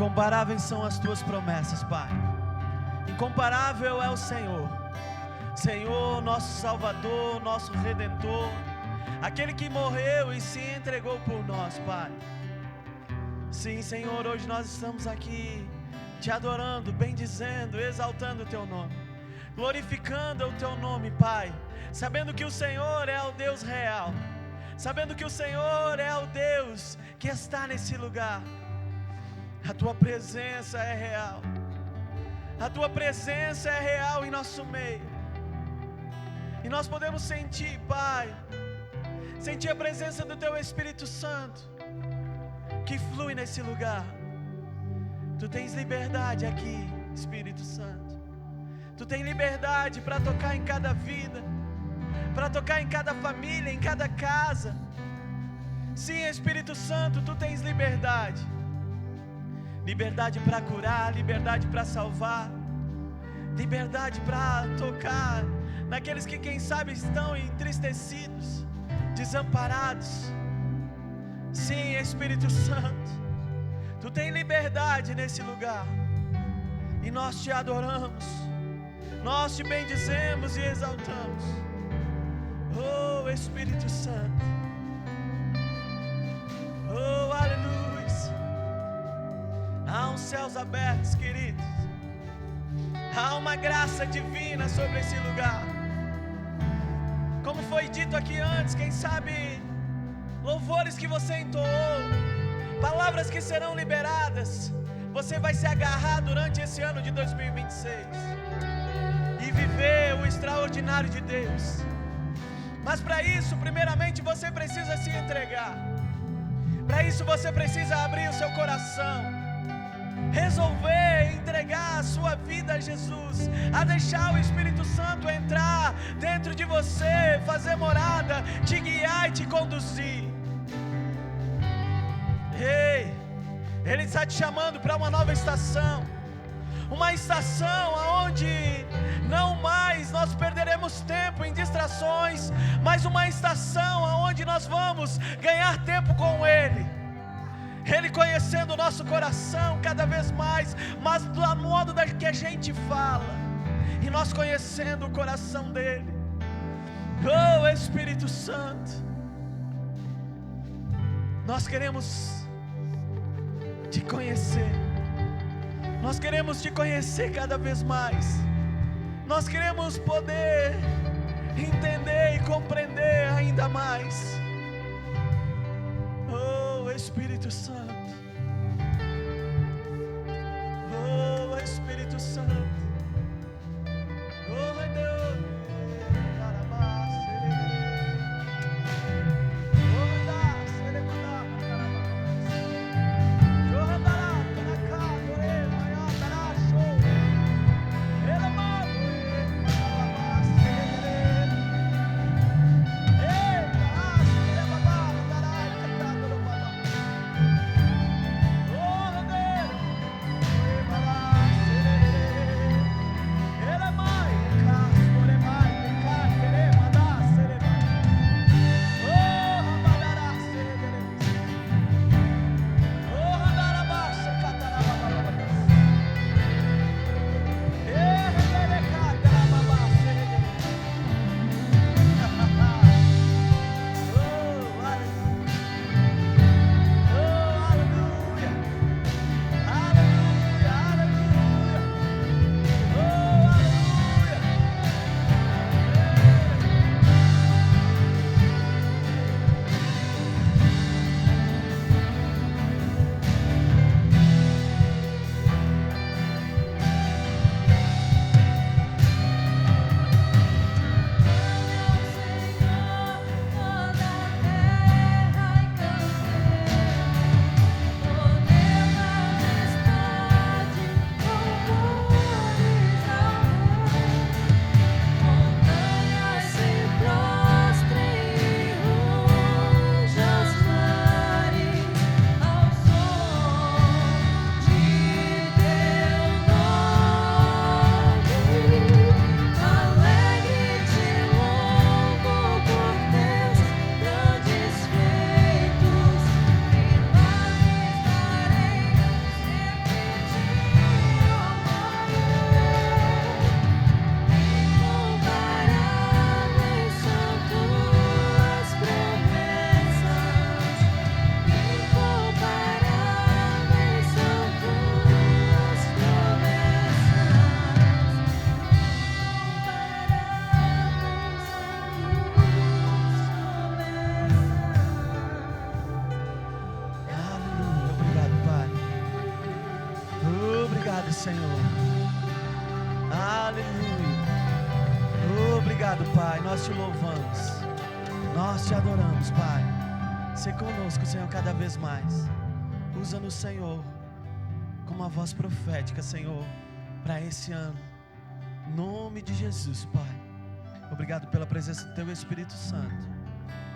Incomparáveis são as tuas promessas, Pai. Incomparável é o Senhor. Senhor, nosso Salvador, nosso Redentor, aquele que morreu e se entregou por nós, Pai. Sim, Senhor, hoje nós estamos aqui te adorando, bendizendo, exaltando o teu nome, glorificando o teu nome, Pai, sabendo que o Senhor é o Deus real, sabendo que o Senhor é o Deus que está nesse lugar. A tua presença é real, a tua presença é real em nosso meio, e nós podemos sentir, Pai, sentir a presença do teu Espírito Santo que flui nesse lugar. Tu tens liberdade aqui, Espírito Santo. Tu tens liberdade para tocar em cada vida, para tocar em cada família, em cada casa. Sim, Espírito Santo, tu tens liberdade. Liberdade para curar, liberdade para salvar, liberdade para tocar naqueles que quem sabe estão entristecidos, desamparados. Sim, Espírito Santo, tu tens liberdade nesse lugar, e nós te adoramos, nós te bendizemos e exaltamos. Oh, Espírito Santo, oh, aleluia. Há uns céus abertos, queridos, há uma graça divina sobre esse lugar. Como foi dito aqui antes, quem sabe louvores que você entoou, palavras que serão liberadas, você vai se agarrar durante esse ano de 2026 e viver o extraordinário de Deus. Mas para isso, primeiramente, você precisa se entregar. Para isso você precisa abrir o seu coração, resolver entregar a sua vida a Jesus, a deixar o Espírito Santo entrar dentro de você, fazer morada, te guiar e te conduzir. Ei, Ele está te chamando para uma nova estação, uma estação onde não mais nós perderemos tempo em distrações, mas uma estação onde nós vamos ganhar tempo com Ele. Ele conhecendo o nosso coração cada vez mais, mas do modo que a gente fala, e nós conhecendo o coração dEle. Oh, Espírito Santo, nós queremos te conhecer, nós queremos te conhecer cada vez mais, nós queremos poder entender e compreender ainda mais. Oh, Espírito Santo, oh, Espírito Santo, oh, Deus, nós te louvamos, nós te adoramos, Pai. Se conosco, Senhor, cada vez mais. Usa-nos, Senhor, como uma voz profética, Senhor, para esse ano. Em nome de Jesus, Pai. Obrigado pela presença do Teu Espírito Santo.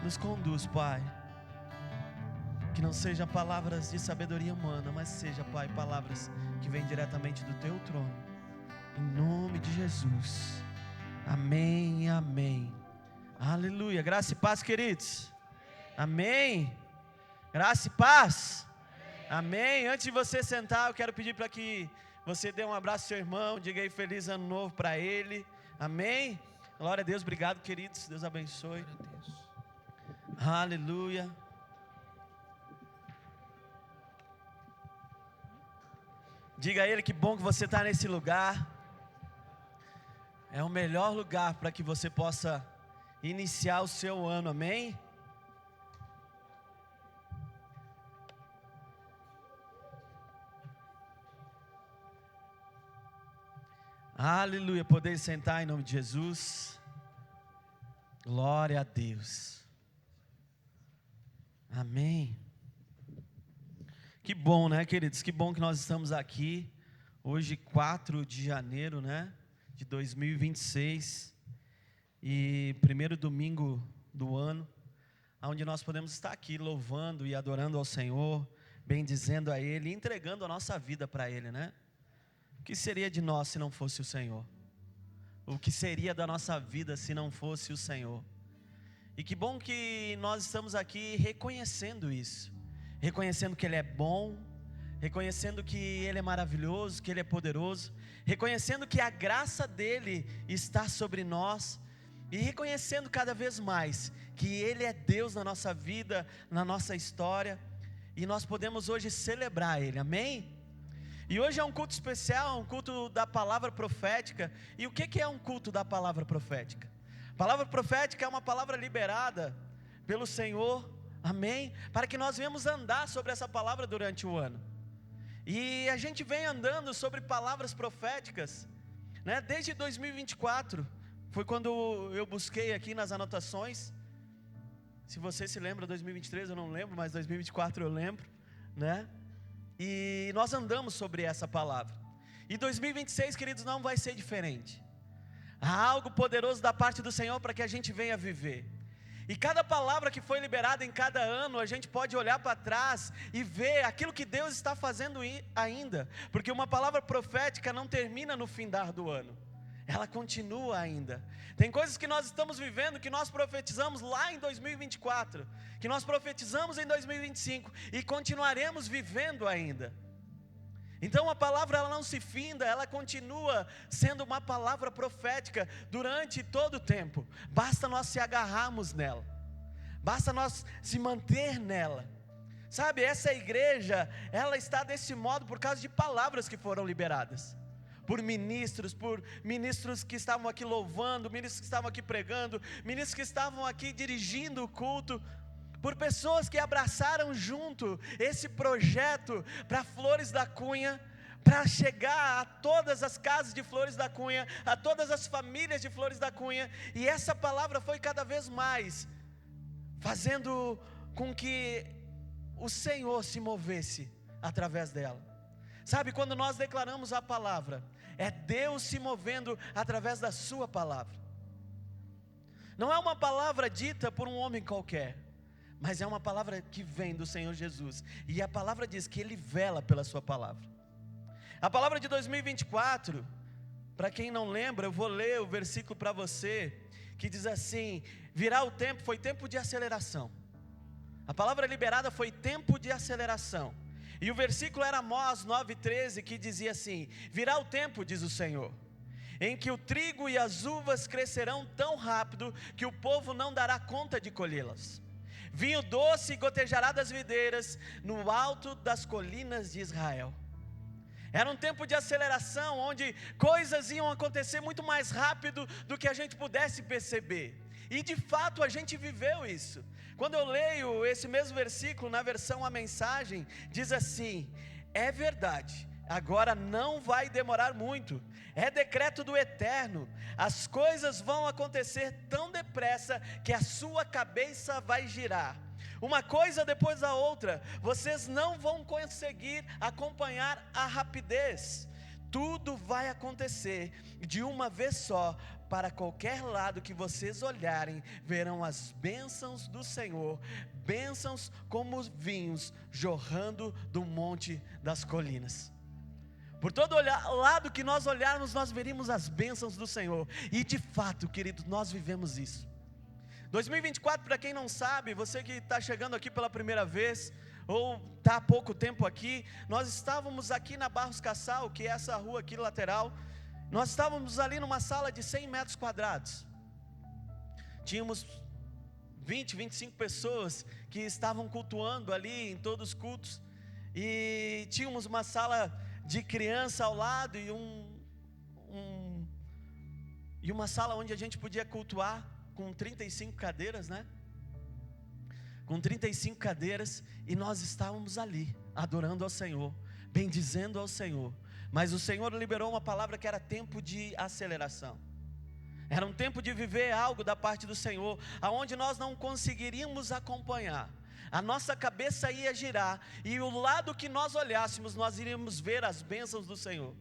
Nos conduz, Pai. Que não sejam palavras de sabedoria humana, mas seja, Pai, palavras que vêm diretamente do Teu trono. Em nome de Jesus. Amém, amém. Aleluia. Graça e paz, queridos. Amém. Graça e paz. Amém. Antes de você sentar, eu quero pedir para que você dê um abraço ao seu irmão. Diga aí feliz ano novo para ele. Amém. Glória a Deus. Obrigado, queridos. Deus abençoe. Aleluia. Diga a ele que bom que você está nesse lugar. É o melhor lugar para que você possa iniciar o seu ano, amém? Aleluia, poder sentar em nome de Jesus. Glória a Deus. Amém. Que bom, né, queridos? Que bom que nós estamos aqui. Hoje, 4 de janeiro, né, de 2026. E primeiro domingo do ano, onde nós podemos estar aqui louvando e adorando ao Senhor, bendizendo a Ele, entregando a nossa vida para Ele, né? O que seria de nós se não fosse o Senhor? O que seria da nossa vida se não fosse o Senhor? E que bom que nós estamos aqui reconhecendo isso, reconhecendo que Ele é bom, reconhecendo que Ele é maravilhoso, que Ele é poderoso, reconhecendo que a graça dEle está sobre nós, e reconhecendo cada vez mais que Ele é Deus na nossa vida, na nossa história, e nós podemos hoje celebrar Ele, amém? E hoje é um culto especial, um culto da palavra profética. E o que é um culto da palavra profética? A palavra profética é uma palavra liberada pelo Senhor, amém? Para que nós venhamos andar sobre essa palavra durante o ano. E a gente vem andando sobre palavras proféticas, né? Desde 2024, foi quando eu busquei aqui nas anotações. Se você se lembra, 2023 eu não lembro, mas 2024 eu lembro, né? E nós andamos sobre essa palavra. E 2026, queridos, não vai ser diferente. Há algo poderoso da parte do Senhor para que a gente venha viver. E cada palavra que foi liberada em cada ano, a gente pode olhar para trás e ver aquilo que Deus está fazendo ainda. Porque uma palavra profética não termina no findar do ano, ela continua ainda. Tem coisas que nós estamos vivendo, que nós profetizamos lá em 2024, que nós profetizamos em 2025 e continuaremos vivendo ainda. Então a palavra ela não se finda, ela continua sendo uma palavra profética durante todo o tempo. Basta nós se agarrarmos nela, basta nós se manter nela. Sabe, essa igreja, ela está desse modo por causa de palavras que foram liberadas por ministros que estavam aqui louvando, ministros que estavam aqui pregando, ministros que estavam aqui dirigindo o culto, por pessoas que abraçaram junto esse projeto para Flores da Cunha, para chegar a todas as casas de Flores da Cunha, a todas as famílias de Flores da Cunha, e essa palavra foi cada vez mais fazendo com que o Senhor se movesse através dela. Sabe, quando nós declaramos a palavra, é Deus se movendo através da sua palavra. Não é uma palavra dita por um homem qualquer, mas é uma palavra que vem do Senhor Jesus. E a palavra diz que Ele vela pela sua palavra. A palavra de 2024, para quem não lembra, eu vou ler o versículo para você, que diz assim: virá o tempo, foi tempo de aceleração. A palavra liberada foi tempo de aceleração. E o versículo era Amós 9,13, que dizia assim: virá o tempo, diz o Senhor, em que o trigo e as uvas crescerão tão rápido que o povo não dará conta de colhê-las. Vinho doce gotejará das videiras no alto das colinas de Israel. Era um tempo de aceleração, onde coisas iam acontecer muito mais rápido do que a gente pudesse perceber. E de fato a gente viveu isso. Quando eu leio esse mesmo versículo na versão A Mensagem, diz assim: é verdade, agora não vai demorar muito, é decreto do Eterno, as coisas vão acontecer tão depressa depressa que a sua cabeça vai girar. Uma coisa depois da outra, vocês não vão conseguir acompanhar a rapidez. Tudo vai acontecer de uma vez só. Para qualquer lado que vocês olharem, verão as bênçãos do Senhor, bênçãos como vinhos jorrando do monte das colinas. Por todo lado que nós olharmos, nós veríamos as bênçãos do Senhor. E de fato, querido, nós vivemos isso. 2024, para quem não sabe, você que está chegando aqui pela primeira vez, ou está há pouco tempo aqui, nós estávamos aqui na Barros Cassal, que é essa rua aqui lateral. Nós estávamos ali numa sala de 100 metros quadrados. Tínhamos 20, 25 pessoas que estavam cultuando ali em todos os cultos. E tínhamos uma sala de criança ao lado e uma sala onde a gente podia cultuar com 35 cadeiras, né? Com 35 cadeiras, e nós estávamos ali adorando ao Senhor, bendizendo ao Senhor. Mas o Senhor liberou uma palavra que era tempo de aceleração. Era um tempo de viver algo da parte do Senhor, aonde nós não conseguiríamos acompanhar. A nossa cabeça ia girar, e o lado que nós olhássemos, nós iríamos ver as bênçãos do Senhor.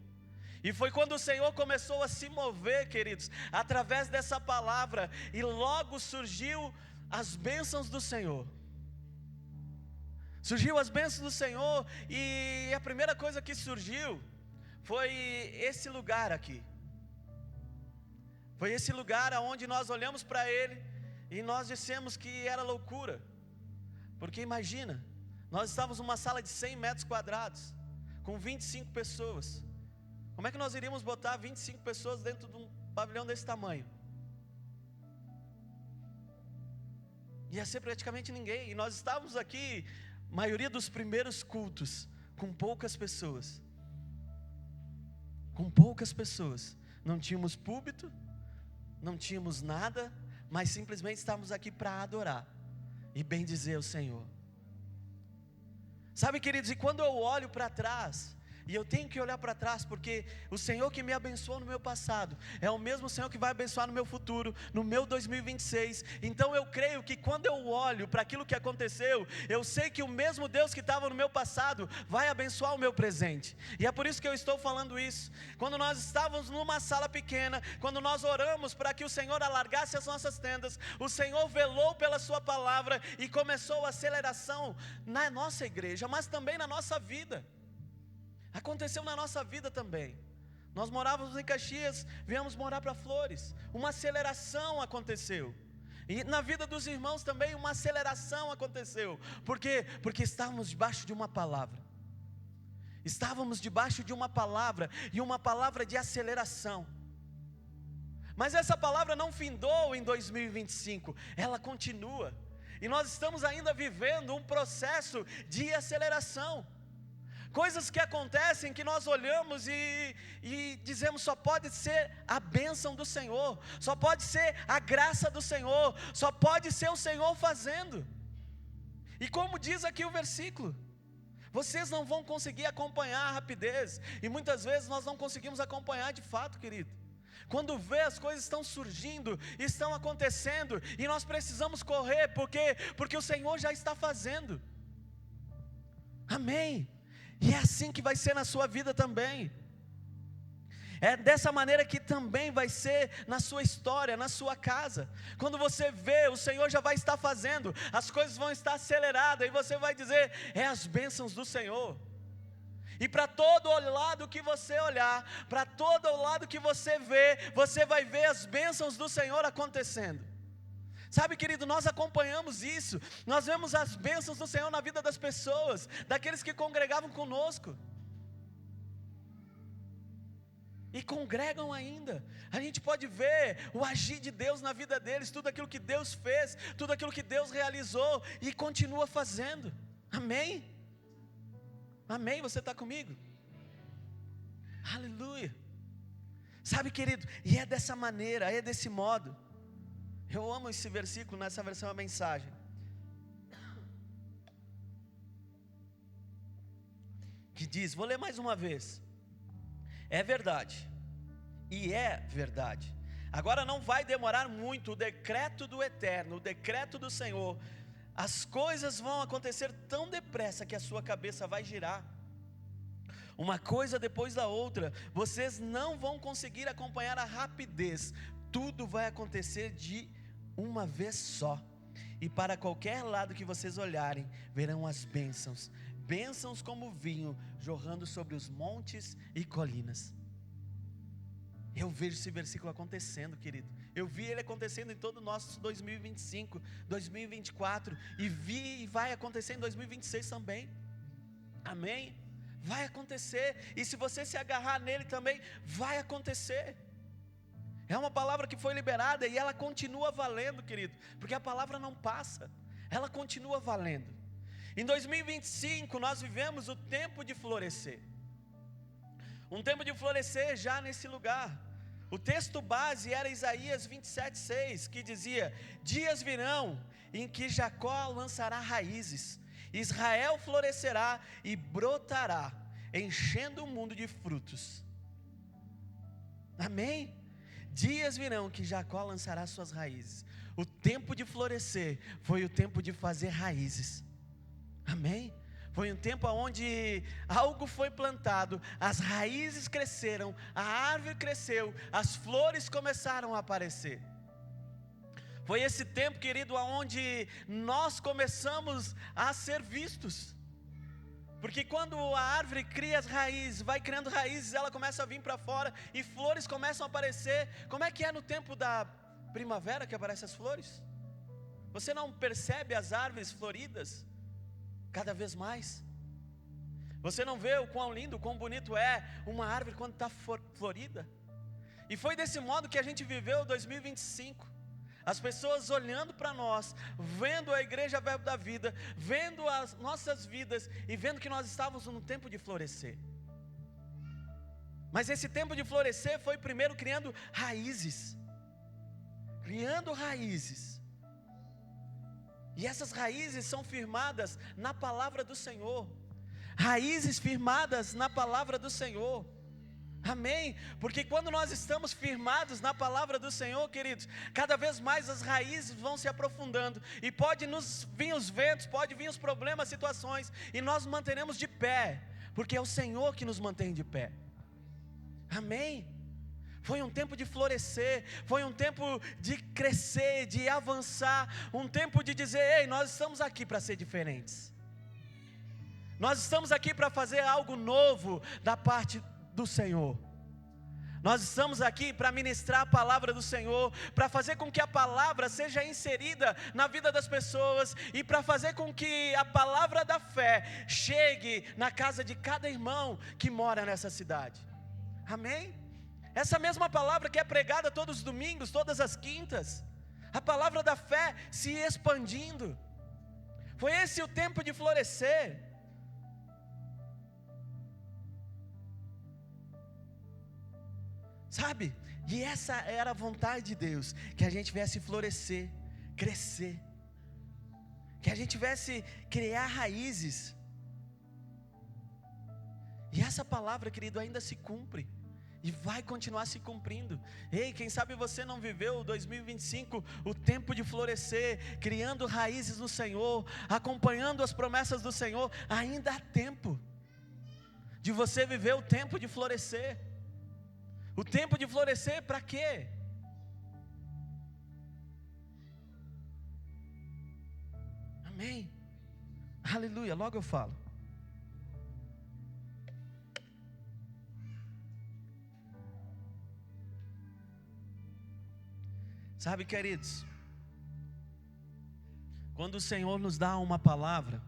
E foi quando o Senhor começou a se mover, queridos, através dessa palavra, e logo surgiu as bênçãos do Senhor. Surgiu as bênçãos do Senhor, e a primeira coisa que surgiu foi esse lugar aqui. Foi esse lugar onde nós olhamos para ele e nós dissemos que era loucura. Porque imagina, nós estávamos numa sala de 100 metros quadrados, com 25 pessoas. Como é que nós iríamos botar 25 pessoas dentro de um pavilhão desse tamanho? Ia ser praticamente ninguém. E nós estávamos aqui, maioria dos primeiros cultos, com poucas pessoas. Com poucas pessoas. Não tínhamos púlpito, não tínhamos nada, mas simplesmente estávamos aqui para adorar e bendizer o Senhor. Sabe, queridos, e quando eu olho para trás, e eu tenho que olhar para trás, porque o Senhor que me abençoou no meu passado é o mesmo Senhor que vai abençoar no meu futuro, no meu 2026. Então eu creio que quando eu olho para aquilo que aconteceu, eu sei que o mesmo Deus que estava no meu passado vai abençoar o meu presente. E é por isso que eu estou falando isso. Quando nós estávamos numa sala pequena, quando nós oramos para que o Senhor alargasse as nossas tendas, o Senhor velou pela sua palavra e começou a aceleração na nossa igreja, mas também na nossa vida. Aconteceu na nossa vida também. Nós morávamos em Caxias, viemos morar para Flores. Uma aceleração aconteceu. E na vida dos irmãos também uma aceleração aconteceu. Por quê? Porque estávamos debaixo de uma palavra. Estávamos debaixo de uma palavra, e uma palavra de aceleração. Mas essa palavra não findou em 2025, ela continua. E nós estamos ainda vivendo um processo de aceleração. Coisas que acontecem que nós olhamos e dizemos só pode ser a bênção do Senhor, só pode ser a graça do Senhor, só pode ser o Senhor fazendo. E como diz aqui o versículo, vocês não vão conseguir acompanhar a rapidez, e muitas vezes nós não conseguimos acompanhar de fato, querido. Quando vê as coisas estão surgindo, estão acontecendo, e nós precisamos correr, porque o Senhor já está fazendo. Amém. E é assim que vai ser na sua vida também. É dessa maneira que também vai ser na sua história, na sua casa. Quando você vê, o Senhor já vai estar fazendo, as coisas vão estar aceleradas, e você vai dizer, é as bênçãos do Senhor. E para todo lado que você olhar, para todo lado que você vê, você vai ver as bênçãos do Senhor acontecendo. Sabe, querido, nós acompanhamos isso, nós vemos as bênçãos do Senhor na vida das pessoas, daqueles que congregavam conosco, e congregam ainda. A gente pode ver o agir de Deus na vida deles, tudo aquilo que Deus fez, tudo aquilo que Deus realizou, e continua fazendo. Amém? Amém, você está comigo? Aleluia. Sabe, querido, e é dessa maneira, é desse modo. Eu amo esse versículo, nessa versão a mensagem. Que diz, vou ler mais uma vez. É verdade, e é verdade. Agora não vai demorar muito, o decreto do Eterno, o decreto do Senhor, as coisas vão acontecer tão depressa que a sua cabeça vai girar. Uma coisa depois da outra, vocês não vão conseguir acompanhar a rapidez. Tudo vai acontecer de uma vez só. E para qualquer lado que vocês olharem, verão as bênçãos. Bênçãos como vinho, jorrando sobre os montes e colinas. Eu vejo esse versículo acontecendo, querido. Eu vi ele acontecendo em todo o nosso 2025, 2024. E vai acontecer em 2026 também. Amém? Vai acontecer. E se você se agarrar nele também, vai acontecer. É uma palavra que foi liberada e ela continua valendo, querido. Porque a palavra não passa, ela continua valendo. Em 2025 nós vivemos o tempo de florescer. Um tempo de florescer já nesse lugar. O texto base era Isaías 27:6, que dizia: dias virão em que Jacó lançará raízes, Israel florescerá e brotará, enchendo o mundo de frutos. Amém? Dias virão que Jacó lançará suas raízes. O tempo de florescer foi o tempo de fazer raízes. Amém? Foi um tempo onde algo foi plantado, as raízes cresceram, a árvore cresceu, as flores começaram a aparecer. Foi esse tempo, querido, onde nós começamos a ser vistos. Porque quando a árvore cria as raízes, vai criando raízes, ela começa a vir para fora e flores começam a aparecer. Como é que é no tempo da primavera que aparecem as flores? Você não percebe as árvores floridas? Cada vez mais. Você não vê o quão lindo, o quão bonito é uma árvore quando está florida? E foi desse modo que a gente viveu 2025. As pessoas olhando para nós, vendo a igreja Verbo da Vida, vendo as nossas vidas e vendo que nós estávamos no tempo de florescer. Mas esse tempo de florescer foi primeiro criando raízes. Criando raízes. E essas raízes são firmadas na palavra do Senhor. Raízes firmadas na palavra do Senhor. Amém? Porque quando nós estamos firmados na palavra do Senhor, queridos, cada vez mais as raízes vão se aprofundando. E pode nos vir os ventos, pode vir os problemas, situações, e nós nos manteremos de pé. Porque é o Senhor que nos mantém de pé. Amém? Foi um tempo de florescer, foi um tempo de crescer, de avançar, um tempo de dizer: ei, nós estamos aqui para ser diferentes. Nós estamos aqui para fazer algo novo da parte do Senhor. Nós estamos aqui para ministrar a palavra do Senhor, para fazer com que a palavra seja inserida na vida das pessoas e para fazer com que a palavra da fé chegue na casa de cada irmão que mora nessa cidade. Amém? Essa mesma palavra que é pregada todos os domingos, todas as quintas, a palavra da fé se expandindo. Foi esse o tempo de florescer. Sabe? E essa era a vontade de Deus, que a gente viesse florescer, crescer, que a gente viesse criar raízes. E essa palavra, querido, ainda se cumpre. E vai continuar se cumprindo. Ei, quem sabe você não viveu 2025, o tempo de florescer, criando raízes no Senhor, acompanhando as promessas do Senhor. Ainda há tempo de você viver o tempo de florescer. O tempo de florescer para quê? Amém? Aleluia, logo eu falo. Sabe, queridos, quando o Senhor nos dá uma palavra,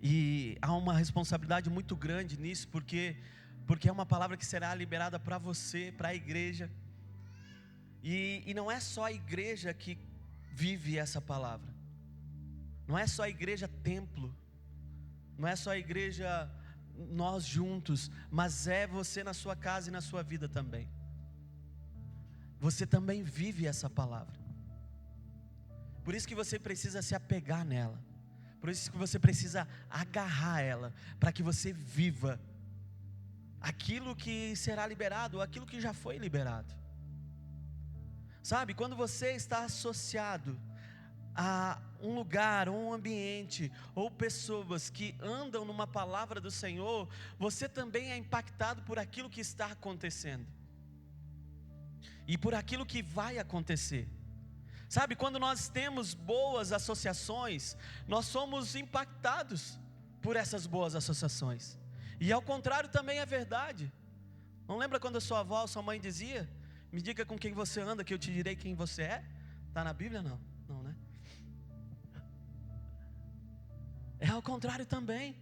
e há uma responsabilidade muito grande nisso, porque é uma palavra que será liberada para você, para a igreja, e não é só a igreja que vive essa palavra, não é só a igreja templo, não é só a igreja nós juntos, mas é você na sua casa e na sua vida também. Você também vive essa palavra. Por isso que você precisa se apegar nela. Por isso que você precisa agarrar ela, para que você viva aquilo que será liberado, aquilo que já foi liberado. Sabe, quando você está associado a um lugar, um ambiente, ou pessoas que andam numa palavra do Senhor, você também é impactado por aquilo que está acontecendo, e por aquilo que vai acontecer. Sabe, quando nós temos boas associações, nós somos impactados por essas boas associações. E ao contrário também é verdade. Não lembra quando a sua avó, sua mãe dizia: me diga com quem você anda que eu te direi quem você é? Está na Bíblia? Não, não, né? É ao contrário também.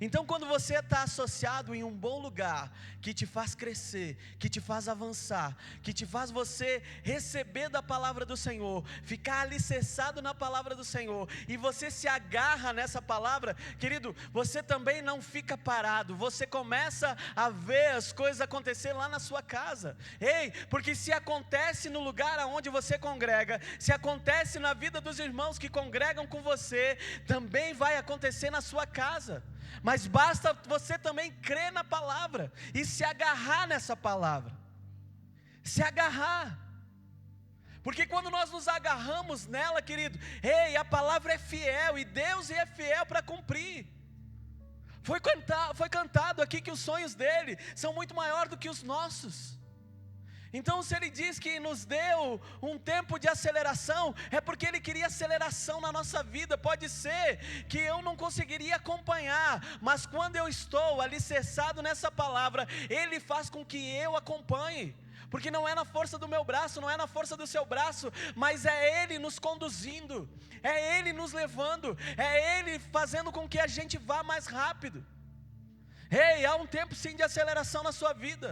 Então quando você está associado em um bom lugar, que te faz crescer, que te faz avançar, que te faz você receber da palavra do Senhor, ficar alicerçado na palavra do Senhor, e você se agarra nessa palavra, querido, você também não fica parado, você começa a ver as coisas acontecer lá na sua casa. Ei, porque se acontece no lugar onde você congrega, se acontece na vida dos irmãos que congregam com você, também vai acontecer na sua casa. Mas basta você também crer na palavra e se agarrar nessa palavra. Se agarrar. Porque quando nós nos agarramos nela, querido, ei, a palavra é fiel e Deus é fiel para cumprir. Foi cantado aqui que os sonhos dele são muito maiores do que os nossos. Então se Ele diz que nos deu um tempo de aceleração, é porque Ele queria aceleração na nossa vida. Pode ser que eu não conseguiria acompanhar, mas quando eu estou alicerçado nessa palavra, Ele faz com que eu acompanhe. Porque não é na força do meu braço, não é na força do seu braço, mas é Ele nos conduzindo, é Ele nos levando, é Ele fazendo com que a gente vá mais rápido. Ei, há um tempo sim de aceleração na sua vida.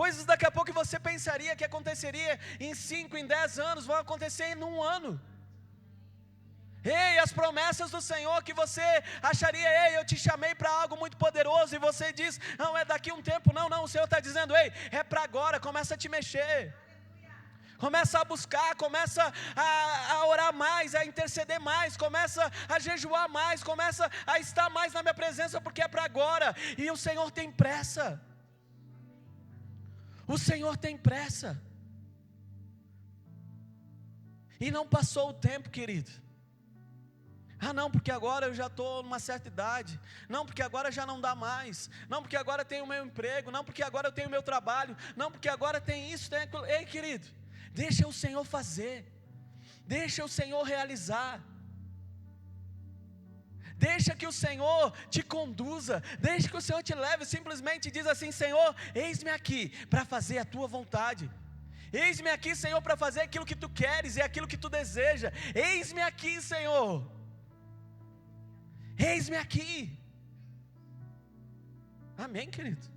Coisas daqui a pouco que você pensaria que aconteceria em 5, em 10 anos, vão acontecer em 1 ano. Ei, as promessas do Senhor que você acharia: ei, eu te chamei para algo muito poderoso, e você diz: não, é daqui um tempo. Não, o Senhor está dizendo: ei, é para agora. Começa a te mexer, começa a buscar, começa a orar mais, a interceder mais, começa a jejuar mais, começa a estar mais na minha presença, porque é para agora. E o Senhor tem pressa. O Senhor tem pressa. E não passou o tempo, querido. Não, porque agora eu já estou numa certa idade. Não, porque agora já não dá mais. Não, porque agora eu tenho o meu emprego. Não, porque agora eu tenho o meu trabalho. Não, porque agora tem isso, tem aquilo. Ei, querido, deixa o Senhor fazer. Deixa o Senhor realizar. Deixa que o Senhor te conduza, deixa que o Senhor te leve. Simplesmente diz assim: Senhor, eis-me aqui para fazer a tua vontade. Eis-me aqui, Senhor, para fazer aquilo que tu queres e aquilo que tu deseja. Eis-me aqui, Senhor. Eis-me aqui. Amém, querido?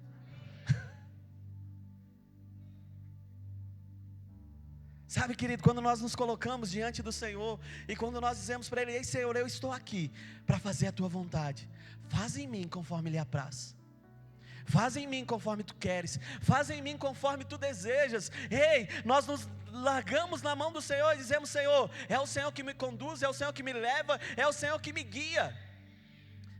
Sabe, querido, quando nós nos colocamos diante do Senhor, e quando nós dizemos para Ele: ei, Senhor, eu estou aqui para fazer a tua vontade, faz em mim conforme lhe apraz, faz em mim conforme tu queres, faz em mim conforme tu desejas. Ei, nós nos largamos na mão do Senhor e dizemos: Senhor, é o Senhor que me conduz, é o Senhor que me leva, é o Senhor que me guia.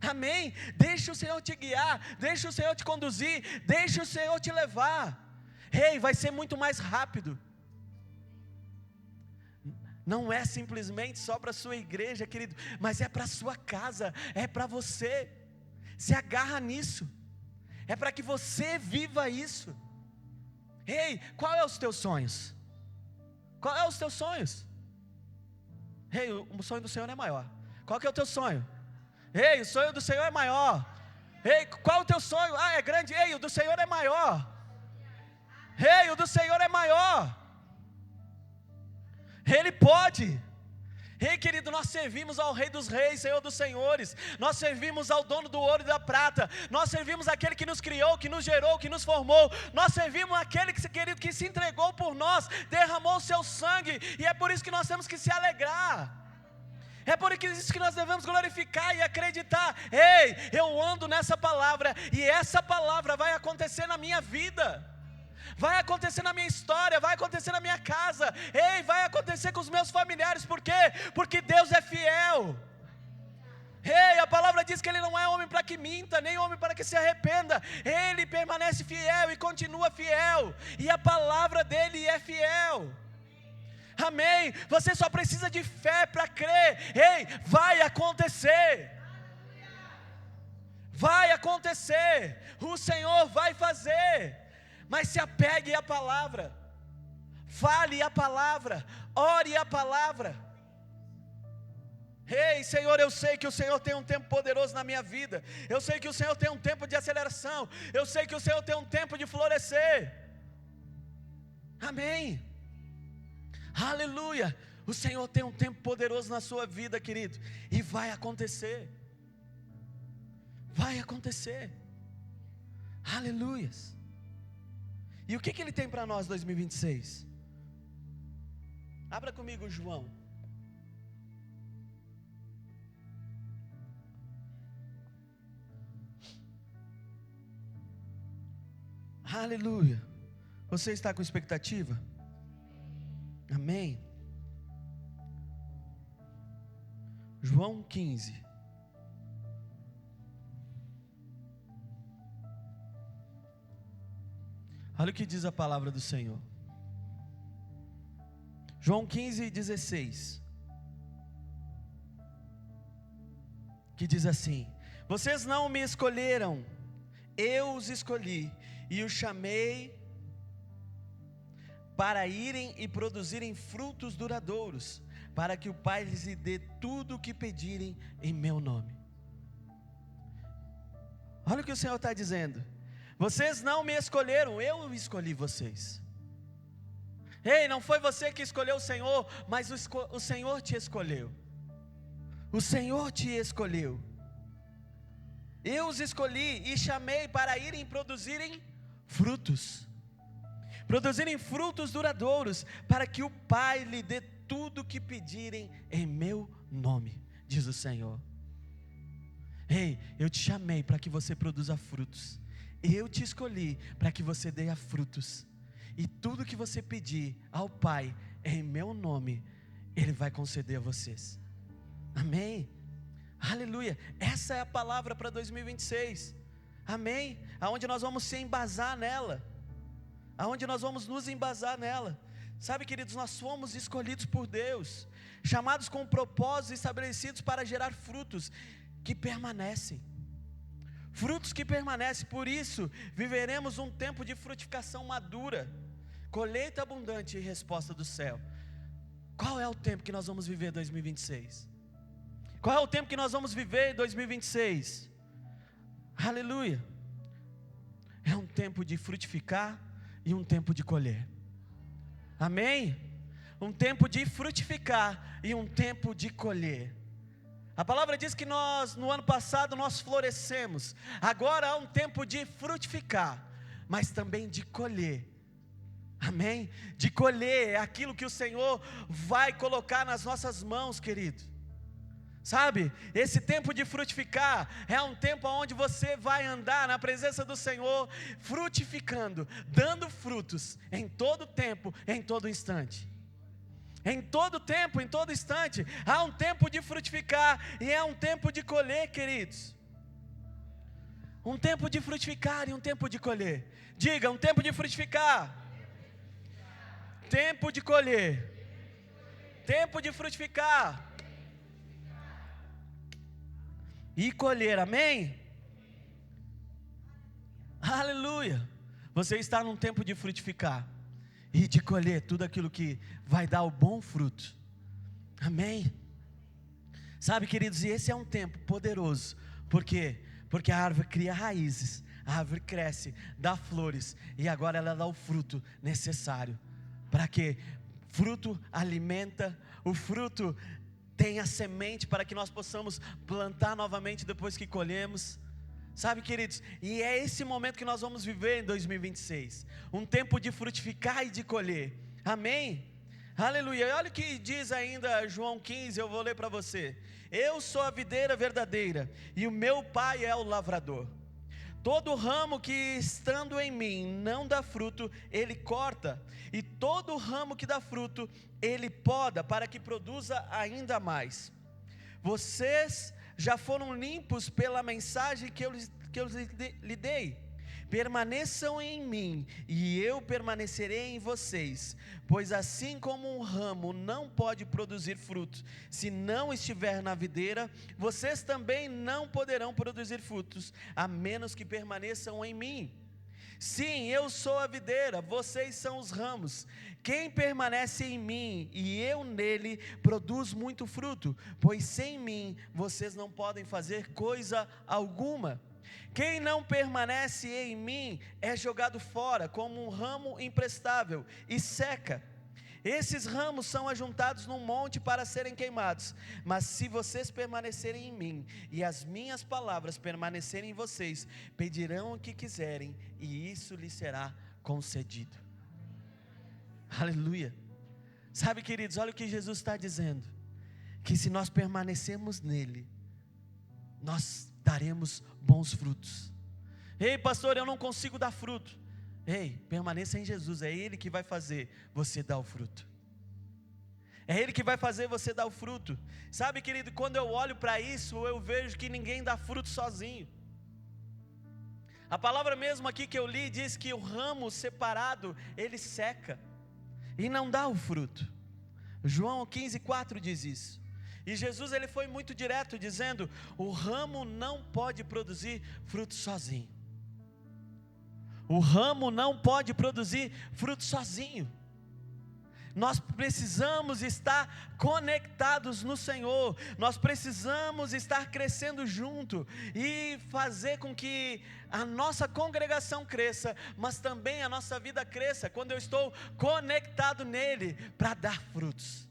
Amém? Deixa o Senhor te guiar, deixa o Senhor te conduzir, deixa o Senhor te levar. Ei, vai ser muito mais rápido. Não é simplesmente só para a sua igreja, querido, mas é para a sua casa, é para você. Se agarra nisso, é para que você viva isso. Ei, qual é os teus sonhos? Qual é os teus sonhos? Ei, o sonho do Senhor é maior. Qual que é o teu sonho? Ei, o sonho do Senhor é maior. Ei, qual é o teu sonho? É grande. Ei, o do Senhor é maior. Ei, o do Senhor é maior. Ele pode. Ei, querido, nós servimos ao Rei dos Reis, Senhor dos Senhores. Nós servimos ao dono do ouro e da prata. Nós servimos aquele que nos criou, que nos gerou, que nos formou. Nós servimos aquele que, querido, que se entregou por nós, derramou o seu sangue. E é por isso que nós temos que se alegrar. É por isso que nós devemos glorificar e acreditar. Ei, eu ando nessa palavra, e essa palavra vai acontecer na minha vida, vai acontecer na minha história, vai acontecer na minha casa. Ei, vai acontecer com os meus familiares. Por quê? Porque Deus é fiel. Ei, a palavra diz que Ele não é homem para que minta, nem homem para que se arrependa. Ele permanece fiel e continua fiel, e a palavra dEle é fiel. Amém. Você só precisa de fé para crer. Ei, vai acontecer. Vai acontecer. O Senhor vai fazer. Mas se apegue à palavra. Fale a palavra. Ore a palavra. Ei, Senhor, eu sei que o Senhor tem um tempo poderoso na minha vida. Eu sei que o Senhor tem um tempo de aceleração. Eu sei que o Senhor tem um tempo de florescer. Amém. Aleluia. O Senhor tem um tempo poderoso na sua vida, querido. E vai acontecer. Vai acontecer. Aleluias. E o que Ele tem para nós 2026? Abra comigo João. Aleluia. Você está com expectativa? Amém. João 15. Olha o que diz a palavra do Senhor. João 15:16. Que diz assim: vocês não me escolheram, eu os escolhi e os chamei para irem e produzirem frutos duradouros, para que o Pai lhes dê tudo o que pedirem em meu nome. Olha o que o Senhor está dizendo. Vocês não me escolheram, eu escolhi vocês. Ei, não foi você que escolheu o Senhor, mas o Senhor te escolheu. O Senhor te escolheu. Eu os escolhi e chamei para irem e produzirem frutos. Produzirem frutos duradouros, para que o Pai lhe dê tudo o que pedirem em meu nome, diz o Senhor. Ei, eu te chamei para que você produza frutos. Eu te escolhi para que você dê frutos. E tudo que você pedir ao Pai em meu nome, Ele vai conceder a vocês. Amém. Aleluia. Essa é a palavra para 2026. Amém. Aonde nós vamos se embasar nela. Aonde nós vamos nos embasar nela. Sabe, queridos, nós fomos escolhidos por Deus, chamados com propósitos estabelecidos para gerar frutos que permanecem. Frutos que permanecem. Por isso viveremos um tempo de frutificação madura, colheita abundante e resposta do céu. Qual é o tempo que nós vamos viver em 2026? Qual é o tempo que nós vamos viver em 2026? Aleluia. É um tempo de frutificar e um tempo de colher. Amém? Um tempo de frutificar e um tempo de colher. A palavra diz que no ano passado nós florescemos. Agora há um tempo de frutificar, mas também de colher. Amém? De colher aquilo que o Senhor vai colocar nas nossas mãos, querido. Sabe, esse tempo de frutificar é um tempo onde você vai andar na presença do Senhor, frutificando, dando frutos em todo tempo, em todo instante. Em todo tempo, em todo instante, há um tempo de frutificar e é um tempo de colher, queridos. Um tempo de frutificar e um tempo de colher. Diga, um tempo de frutificar. Tempo de colher. Tempo de frutificar. E colher, amém? Aleluia. Você está num tempo de frutificar e de colher tudo aquilo que vai dar o bom fruto. Amém? Sabe, queridos, e esse é um tempo poderoso. Por quê? Porque a árvore cria raízes, a árvore cresce, dá flores, e agora ela dá o fruto necessário. Para quê? Fruto alimenta, o fruto tem a semente para que nós possamos plantar novamente depois que colhemos. Sabe, queridos, e é esse momento que nós vamos viver em 2026. Um tempo de frutificar e de colher. Amém? Aleluia. E olha o que diz ainda João 15, eu vou ler para você. Eu sou a videira verdadeira e o meu Pai é o lavrador. Todo ramo que estando em mim não dá fruto, Ele corta. E todo ramo que dá fruto, Ele poda para que produza ainda mais. Vocês já foram limpos pela mensagem que eu lhe dei. Permaneçam em mim, e eu permanecerei em vocês, pois assim como um ramo não pode produzir frutos se não estiver na videira, vocês também não poderão produzir frutos, a menos que permaneçam em mim. Sim, eu sou a videira, vocês são os ramos. Quem permanece em mim e eu nele, produz muito fruto, pois sem mim vocês não podem fazer coisa alguma. Quem não permanece em mim é jogado fora como um ramo imprestável e seca. Esses ramos são ajuntados num monte para serem queimados. Mas se vocês permanecerem em mim e as minhas palavras permanecerem em vocês, pedirão o que quiserem e isso lhes será concedido. Aleluia. Sabe, queridos, olha o que Jesus está dizendo: que se nós permanecermos nele, nós daremos bons frutos. Ei, pastor, eu não consigo dar fruto. Ei, permaneça em Jesus, é Ele que vai fazer você dar o fruto. É Ele que vai fazer você dar o fruto. Sabe, querido, quando eu olho para isso, eu vejo que ninguém dá fruto sozinho. A palavra mesmo aqui que eu li diz que o ramo separado, ele seca e não dá o fruto. João 15,4 diz isso. E Jesus, ele foi muito direto dizendo: o ramo não pode produzir fruto sozinho. O ramo não pode produzir fruto sozinho. Nós precisamos estar conectados no Senhor. Nós precisamos estar crescendo junto e fazer com que a nossa congregação cresça, mas também a nossa vida cresça quando eu estou conectado nele para dar frutos.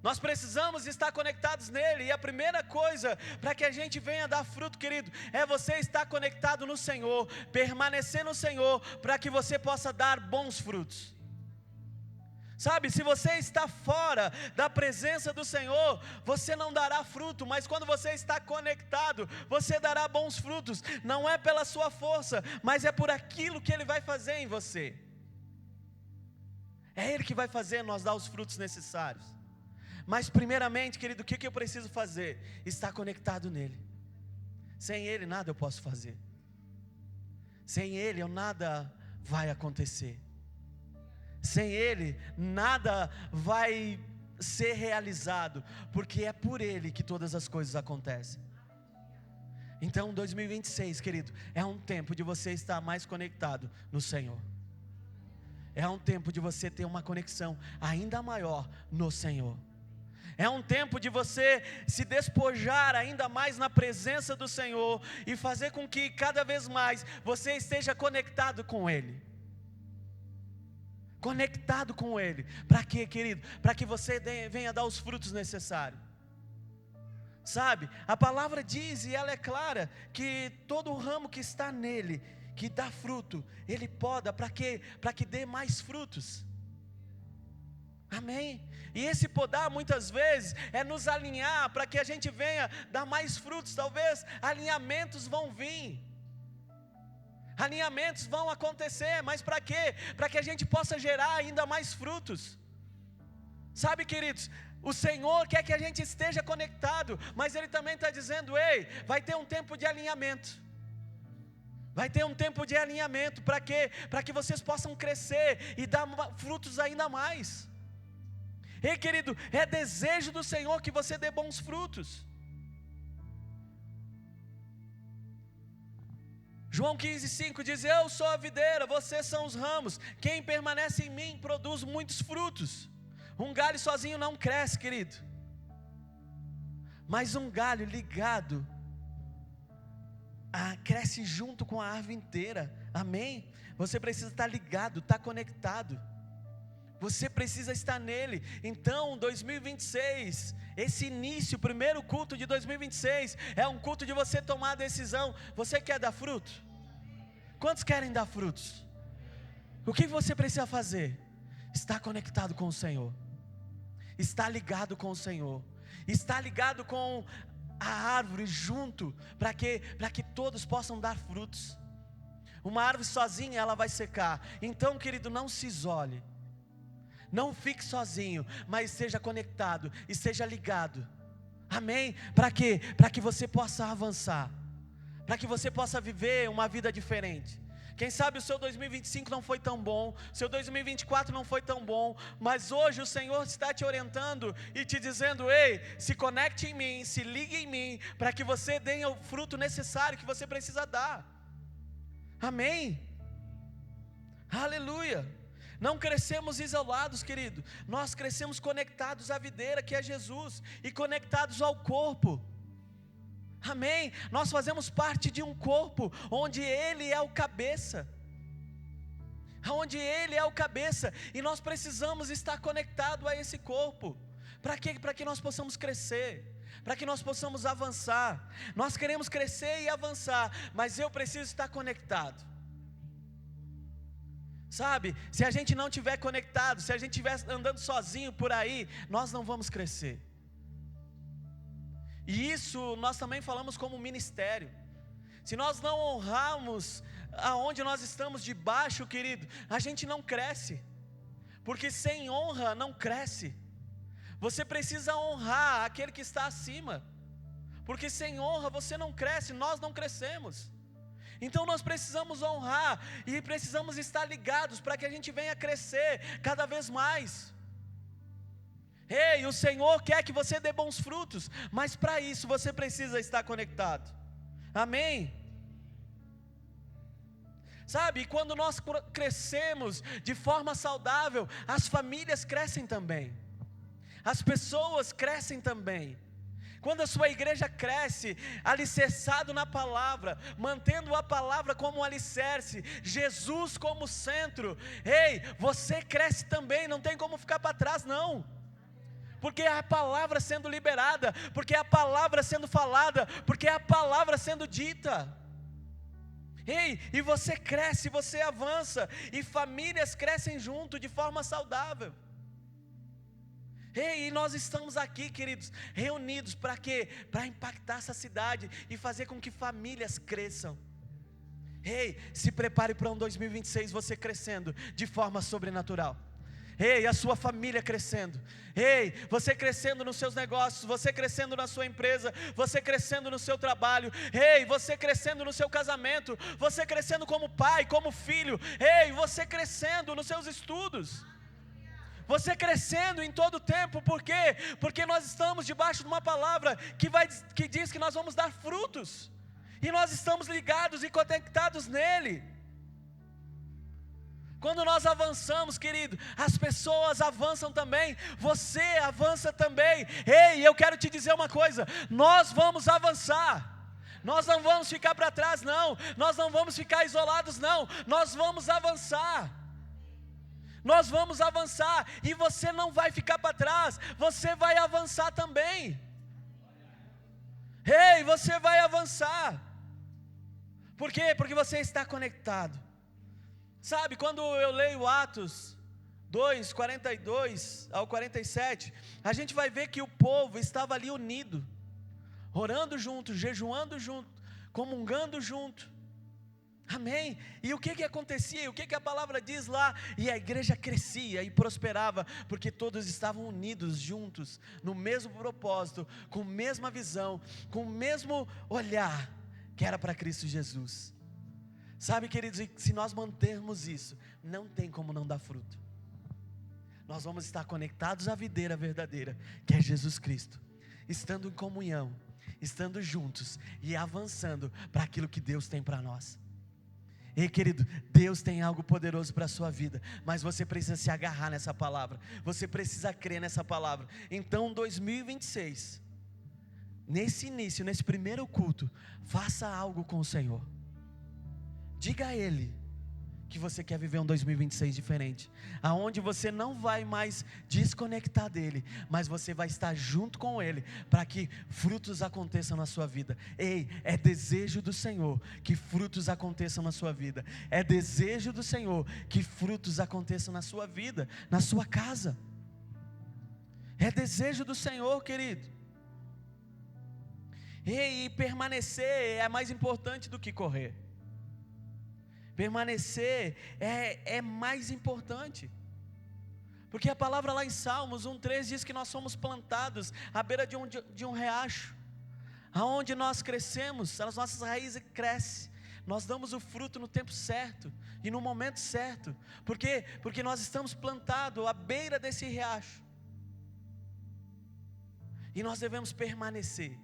Nós precisamos estar conectados nele, e a primeira coisa para que a gente venha dar fruto, querido, é você estar conectado no Senhor, permanecer no Senhor, para que você possa dar bons frutos. Sabe, se você está fora da presença do Senhor, você não dará fruto, mas quando você está conectado, você dará bons frutos. Não é pela sua força, mas é por aquilo que Ele vai fazer em você. É Ele que vai fazer nós dar os frutos necessários. Mas primeiramente, querido, o que eu preciso fazer? Estar conectado nele. Sem Ele nada eu posso fazer. Sem Ele nada vai acontecer. Sem Ele nada vai ser realizado, porque é por Ele que todas as coisas acontecem. Então 2026, querido, é um tempo de você estar mais conectado no Senhor. É um tempo de você ter uma conexão ainda maior no Senhor. É um tempo de você se despojar ainda mais na presença do Senhor e fazer com que cada vez mais você esteja conectado com Ele. Conectado com Ele. Para quê, querido? Para que você venha dar os frutos necessários. Sabe, a palavra diz, e ela é clara, que todo ramo que está nele, que dá fruto, Ele poda, para quê? Para que dê mais frutos. Amém? E esse podar muitas vezes é nos alinhar para que a gente venha dar mais frutos. Talvez alinhamentos vão vir, alinhamentos vão acontecer, mas para quê? Para que a gente possa gerar ainda mais frutos. Sabe, queridos, o Senhor quer que a gente esteja conectado, mas Ele também está dizendo: ei, vai ter um tempo de alinhamento. Vai ter um tempo de alinhamento, para quê? Para que vocês possam crescer e dar frutos ainda mais. Ei, querido, é desejo do Senhor que você dê bons frutos. João 15,5 diz: eu sou a videira, vocês são os ramos. Quem permanece em mim produz muitos frutos. Um galho sozinho não cresce, querido, mas um galho ligado cresce junto com a árvore inteira. Amém? Você precisa estar ligado, estar conectado. Você precisa estar nele. Então 2026, esse início, o primeiro culto de 2026, é um culto de você tomar a decisão. Você quer dar fruto? Quantos querem dar frutos? O que você precisa fazer? Estar conectado com o Senhor, estar ligado com o Senhor, estar ligado com a árvore junto, para que todos possam dar frutos. Uma árvore sozinha ela vai secar. Então, querido, não se isole, não fique sozinho, mas esteja conectado, esteja ligado Amém? Para quê? Para que você possa avançar, para que você possa viver uma vida diferente. Quem sabe o seu 2025 não foi tão bom, seu 2024 não foi tão bom, mas hoje o Senhor está te orientando e te dizendo: ei, se conecte em mim, se ligue em mim, para que você dê o fruto necessário que você precisa dar. Amém? Aleluia. Não crescemos isolados, querido, nós crescemos conectados à videira que é Jesus, e conectados ao corpo. Amém? Nós fazemos parte de um corpo, onde Ele é o cabeça, onde Ele é o cabeça, e nós precisamos estar conectados a esse corpo. Para quê? Para que nós possamos crescer, para que nós possamos avançar. Nós queremos crescer e avançar, mas eu preciso estar conectado. Sabe, se a gente não estiver conectado, se a gente estiver andando sozinho por aí, nós não vamos crescer. E isso nós também falamos como ministério. Se nós não honrarmos aonde nós estamos debaixo, querido, a gente não cresce, porque sem honra não cresce. Você precisa honrar aquele que está acima, porque sem honra você não cresce, nós não crescemos. Então nós precisamos honrar e precisamos estar ligados para que a gente venha crescer cada vez mais. Ei, o Senhor quer que você dê bons frutos, mas para isso você precisa estar conectado. Amém? Sabe, quando nós crescemos de forma saudável, as famílias crescem também, as pessoas crescem também. Quando a sua igreja cresce, alicerçado na palavra, mantendo a palavra como um alicerce, Jesus como centro, ei, você cresce também, não tem como ficar para trás não. Porque é a palavra sendo liberada, porque é a palavra sendo falada, porque é a palavra sendo dita. Ei, e você cresce, você avança, e famílias crescem junto de forma saudável. Ei, e nós estamos aqui, queridos, reunidos para quê? Para impactar essa cidade e fazer com que famílias cresçam. Ei, se prepare para um 2026 você crescendo de forma sobrenatural. Ei, a sua família crescendo. Ei, você crescendo nos seus negócios, você crescendo na sua empresa, você crescendo no seu trabalho. Ei, você crescendo no seu casamento, você crescendo como pai, como filho. Ei, você crescendo nos seus estudos. Você crescendo em todo o tempo, por quê? Porque nós estamos debaixo de uma palavra que diz que nós vamos dar frutos. E nós estamos ligados e conectados nele. Quando nós avançamos, querido, as pessoas avançam também, você avança também. Ei, eu quero te dizer uma coisa, nós vamos avançar, nós não vamos ficar para trás não, nós não vamos ficar isolados não, nós vamos avançar. Nós vamos avançar, e você não vai ficar para trás, você vai avançar também. Ei, você vai avançar. Por quê? Porque você está conectado. Sabe, quando eu leio Atos 2, 42 ao 47, a gente vai ver que o povo estava ali unido, orando junto, jejuando junto, comungando junto. Amém? E o que acontecia? O que a palavra diz lá? E a igreja crescia e prosperava, porque todos estavam unidos juntos, no mesmo propósito, com a mesma visão, com o mesmo olhar, que era para Cristo Jesus. Sabe, queridos, se nós mantermos isso, não tem como não dar fruto. Nós vamos estar conectados à videira verdadeira, que é Jesus Cristo, estando em comunhão, estando juntos e avançando para aquilo que Deus tem para nós. Ei, querido, Deus tem algo poderoso para a sua vida, mas você precisa se agarrar nessa palavra, você precisa crer nessa palavra. Então 2026, nesse início, nesse primeiro culto, faça algo com o Senhor. Diga a Ele que você quer viver um 2026 diferente, aonde você não vai mais desconectar dEle, mas você vai estar junto com Ele, para que frutos aconteçam na sua vida. Ei, é desejo do Senhor que frutos aconteçam na sua vida, é desejo do Senhor que frutos aconteçam na sua vida, na sua casa, é desejo do Senhor, querido. Ei, e permanecer é mais importante do que correr. Permanecer é mais importante, Porque a palavra lá em Salmos 1:3 diz que nós somos plantados à beira de um riacho, aonde nós crescemos, as nossas raízes crescem, nós damos o fruto no tempo certo e no momento certo. Por quê? Porque nós estamos plantados à beira desse riacho, e nós devemos permanecer.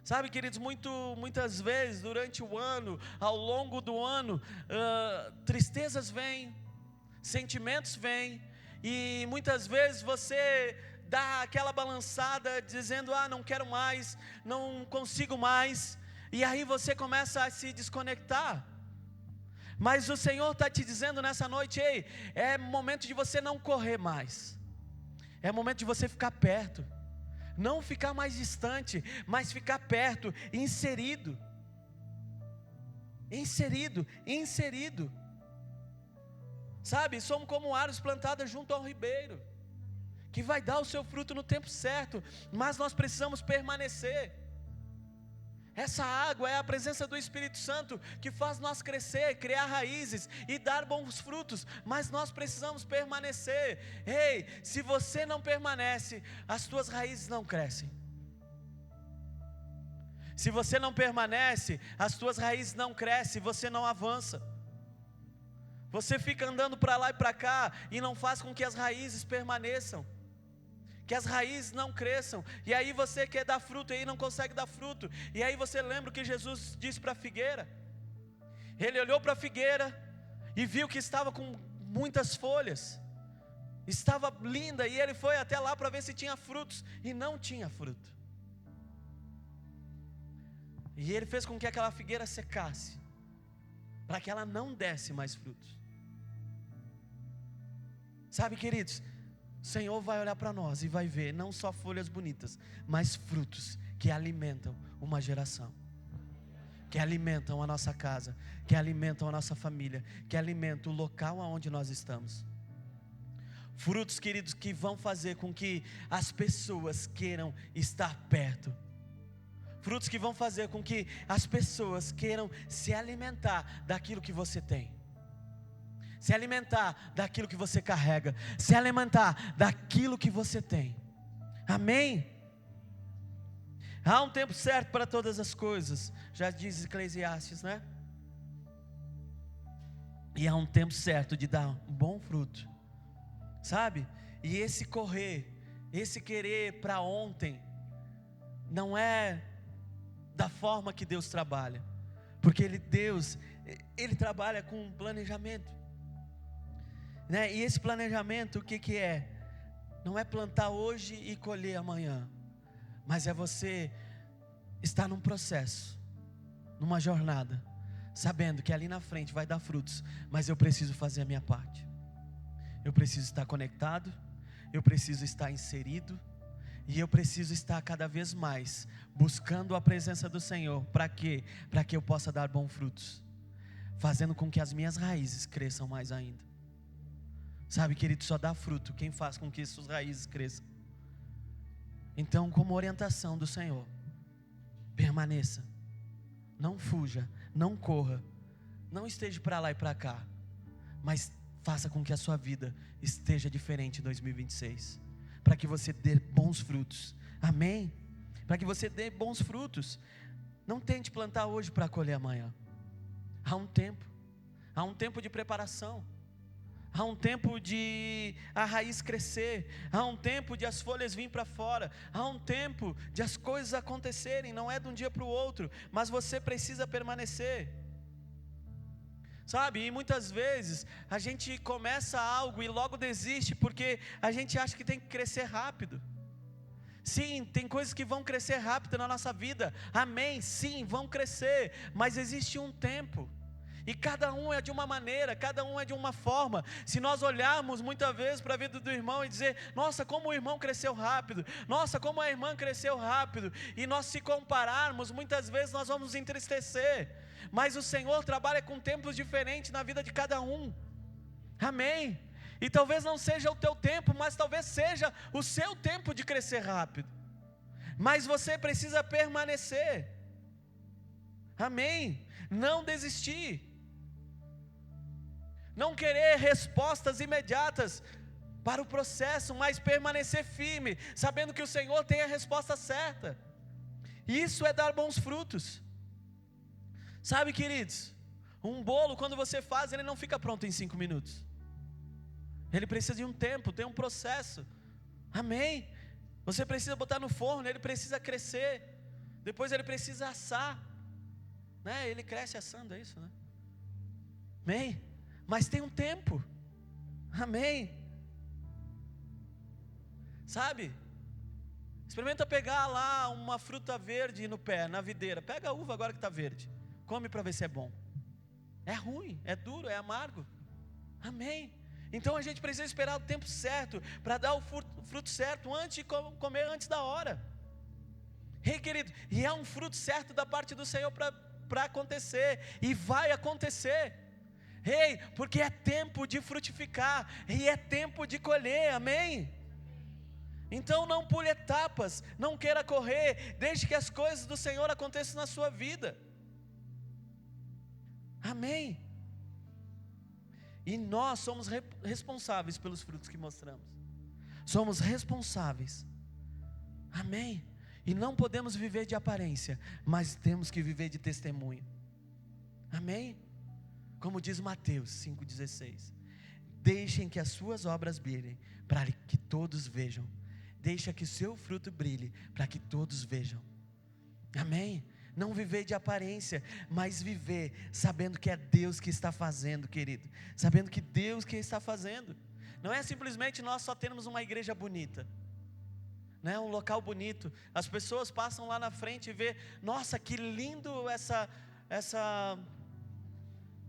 Sabe, queridos, muitas vezes durante o ano, ao longo do ano, tristezas vêm, sentimentos vêm, e muitas vezes você dá aquela balançada dizendo: ah, não quero mais, não consigo mais, e aí você começa a se desconectar. Mas o Senhor está te dizendo nessa noite: ei, é momento de você não correr mais, é momento de você ficar perto, não ficar mais distante, mas ficar perto, inserido. Sabe, somos como árvores plantadas junto ao ribeiro, que vai dar o seu fruto no tempo certo, mas nós precisamos permanecer. Essa água é a presença do Espírito Santo que faz nós crescer, criar raízes e dar bons frutos, mas nós precisamos permanecer. Ei, se você não permanece, as tuas raízes não crescem. Se você não permanece, as tuas raízes não crescem, você não avança. Você fica andando para lá e para cá e não faz com que as raízes permaneçam, que as raízes não cresçam, e aí você quer dar fruto e aí não consegue dar fruto. E aí você lembra o que Jesus disse para a figueira? Ele olhou para a figueira e viu que estava com muitas folhas, estava linda, e ele foi até lá para ver se tinha frutos, e não tinha fruto. E ele fez com que aquela figueira secasse, para que ela não desse mais frutos. Sabe, queridos, o Senhor vai olhar para nós e vai ver não só folhas bonitas, mas frutos que alimentam uma geração, que alimentam a nossa casa, que alimentam a nossa família, que alimentam o local aonde nós estamos. Frutos, queridos, que vão fazer com que as pessoas queiram estar perto. Frutos que vão fazer com que as pessoas queiram se alimentar daquilo que você tem, se alimentar daquilo que você carrega, se alimentar daquilo que você tem. Amém? Há um tempo certo para todas as coisas, já diz Eclesiastes, né? E há um tempo certo de dar um bom fruto, sabe? E esse correr, esse querer para ontem, não é da forma que Deus trabalha, porque Deus trabalha com um planejamento, né? E esse planejamento, o que é? Não é plantar hoje e colher amanhã, mas é você estar num processo, numa jornada, sabendo que ali na frente vai dar frutos, mas eu preciso fazer a minha parte, eu preciso estar conectado, eu preciso estar inserido, e eu preciso estar cada vez mais buscando a presença do Senhor. Para quê? Para que eu possa dar bons frutos, fazendo com que as minhas raízes cresçam mais ainda. Sabe, querido, só dá fruto quem faz com que suas raízes cresçam. Então, como orientação do Senhor, permaneça, não fuja, não corra, não esteja para lá e para cá, mas faça com que a sua vida esteja diferente em 2026, para que você dê bons frutos. Amém? Para que você dê bons frutos. Não tente plantar hoje para colher amanhã. Há um tempo de preparação, há um tempo de a raiz crescer, há um tempo de as folhas virem para fora, há um tempo de as coisas acontecerem. Não é de um dia para o outro, mas você precisa permanecer. Sabe, e muitas vezes a gente começa algo e logo desiste, porque a gente acha que tem que crescer rápido. Sim, tem coisas que vão crescer rápido na nossa vida, amém, sim, vão crescer, mas existe um tempo, e cada um é de uma maneira, cada um é de uma forma. Se nós olharmos muitas vezes para a vida do irmão e dizer: nossa, como o irmão cresceu rápido, nossa, como a irmã cresceu rápido, e nós se compararmos, muitas vezes nós vamos nos entristecer. Mas o Senhor trabalha com tempos diferentes na vida de cada um, amém? E talvez não seja o teu tempo, mas talvez seja o seu tempo de crescer rápido, mas você precisa permanecer, amém? Não desistir, não querer respostas imediatas, para o processo, mas permanecer firme, sabendo que o Senhor tem a resposta certa. Isso é dar bons frutos. Sabe, queridos, um bolo, quando você faz, ele não fica pronto em 5 minutos. Ele precisa de um tempo, tem um processo. Amém? Você precisa botar no forno, ele precisa crescer. Depois ele precisa assar, né? Ele cresce assando, é isso, né? Amém? Mas tem um tempo. Amém? Sabe? Experimenta pegar lá uma fruta verde no pé, na videira. Pega a uva agora que está verde. Come para ver se é bom. É ruim, é duro, é amargo. Amém? Então a gente precisa esperar o tempo certo para dar o fruto certo antes de comer antes da hora. Ei, querido, e é um fruto certo da parte do Senhor para acontecer, e vai acontecer. Ei, porque é tempo de frutificar, e é tempo de colher, amém? Então não pule etapas, não queira correr, deixe que as coisas do Senhor aconteçam na sua vida. Amém? E nós somos responsáveis pelos frutos que mostramos. Somos responsáveis. Amém? E não podemos viver de aparência, mas temos que viver de testemunho. Amém? Como diz Mateus 5,16. Deixem que as suas obras brilhem, para que todos vejam. Deixa que o seu fruto brilhe, para que todos vejam. Amém? Não viver de aparência, mas viver sabendo que é Deus que está fazendo, querido. Sabendo que Deus que está fazendo. Não é simplesmente nós só termos uma igreja bonita, né? Um local bonito. As pessoas passam lá na frente e vê, nossa, que lindo essa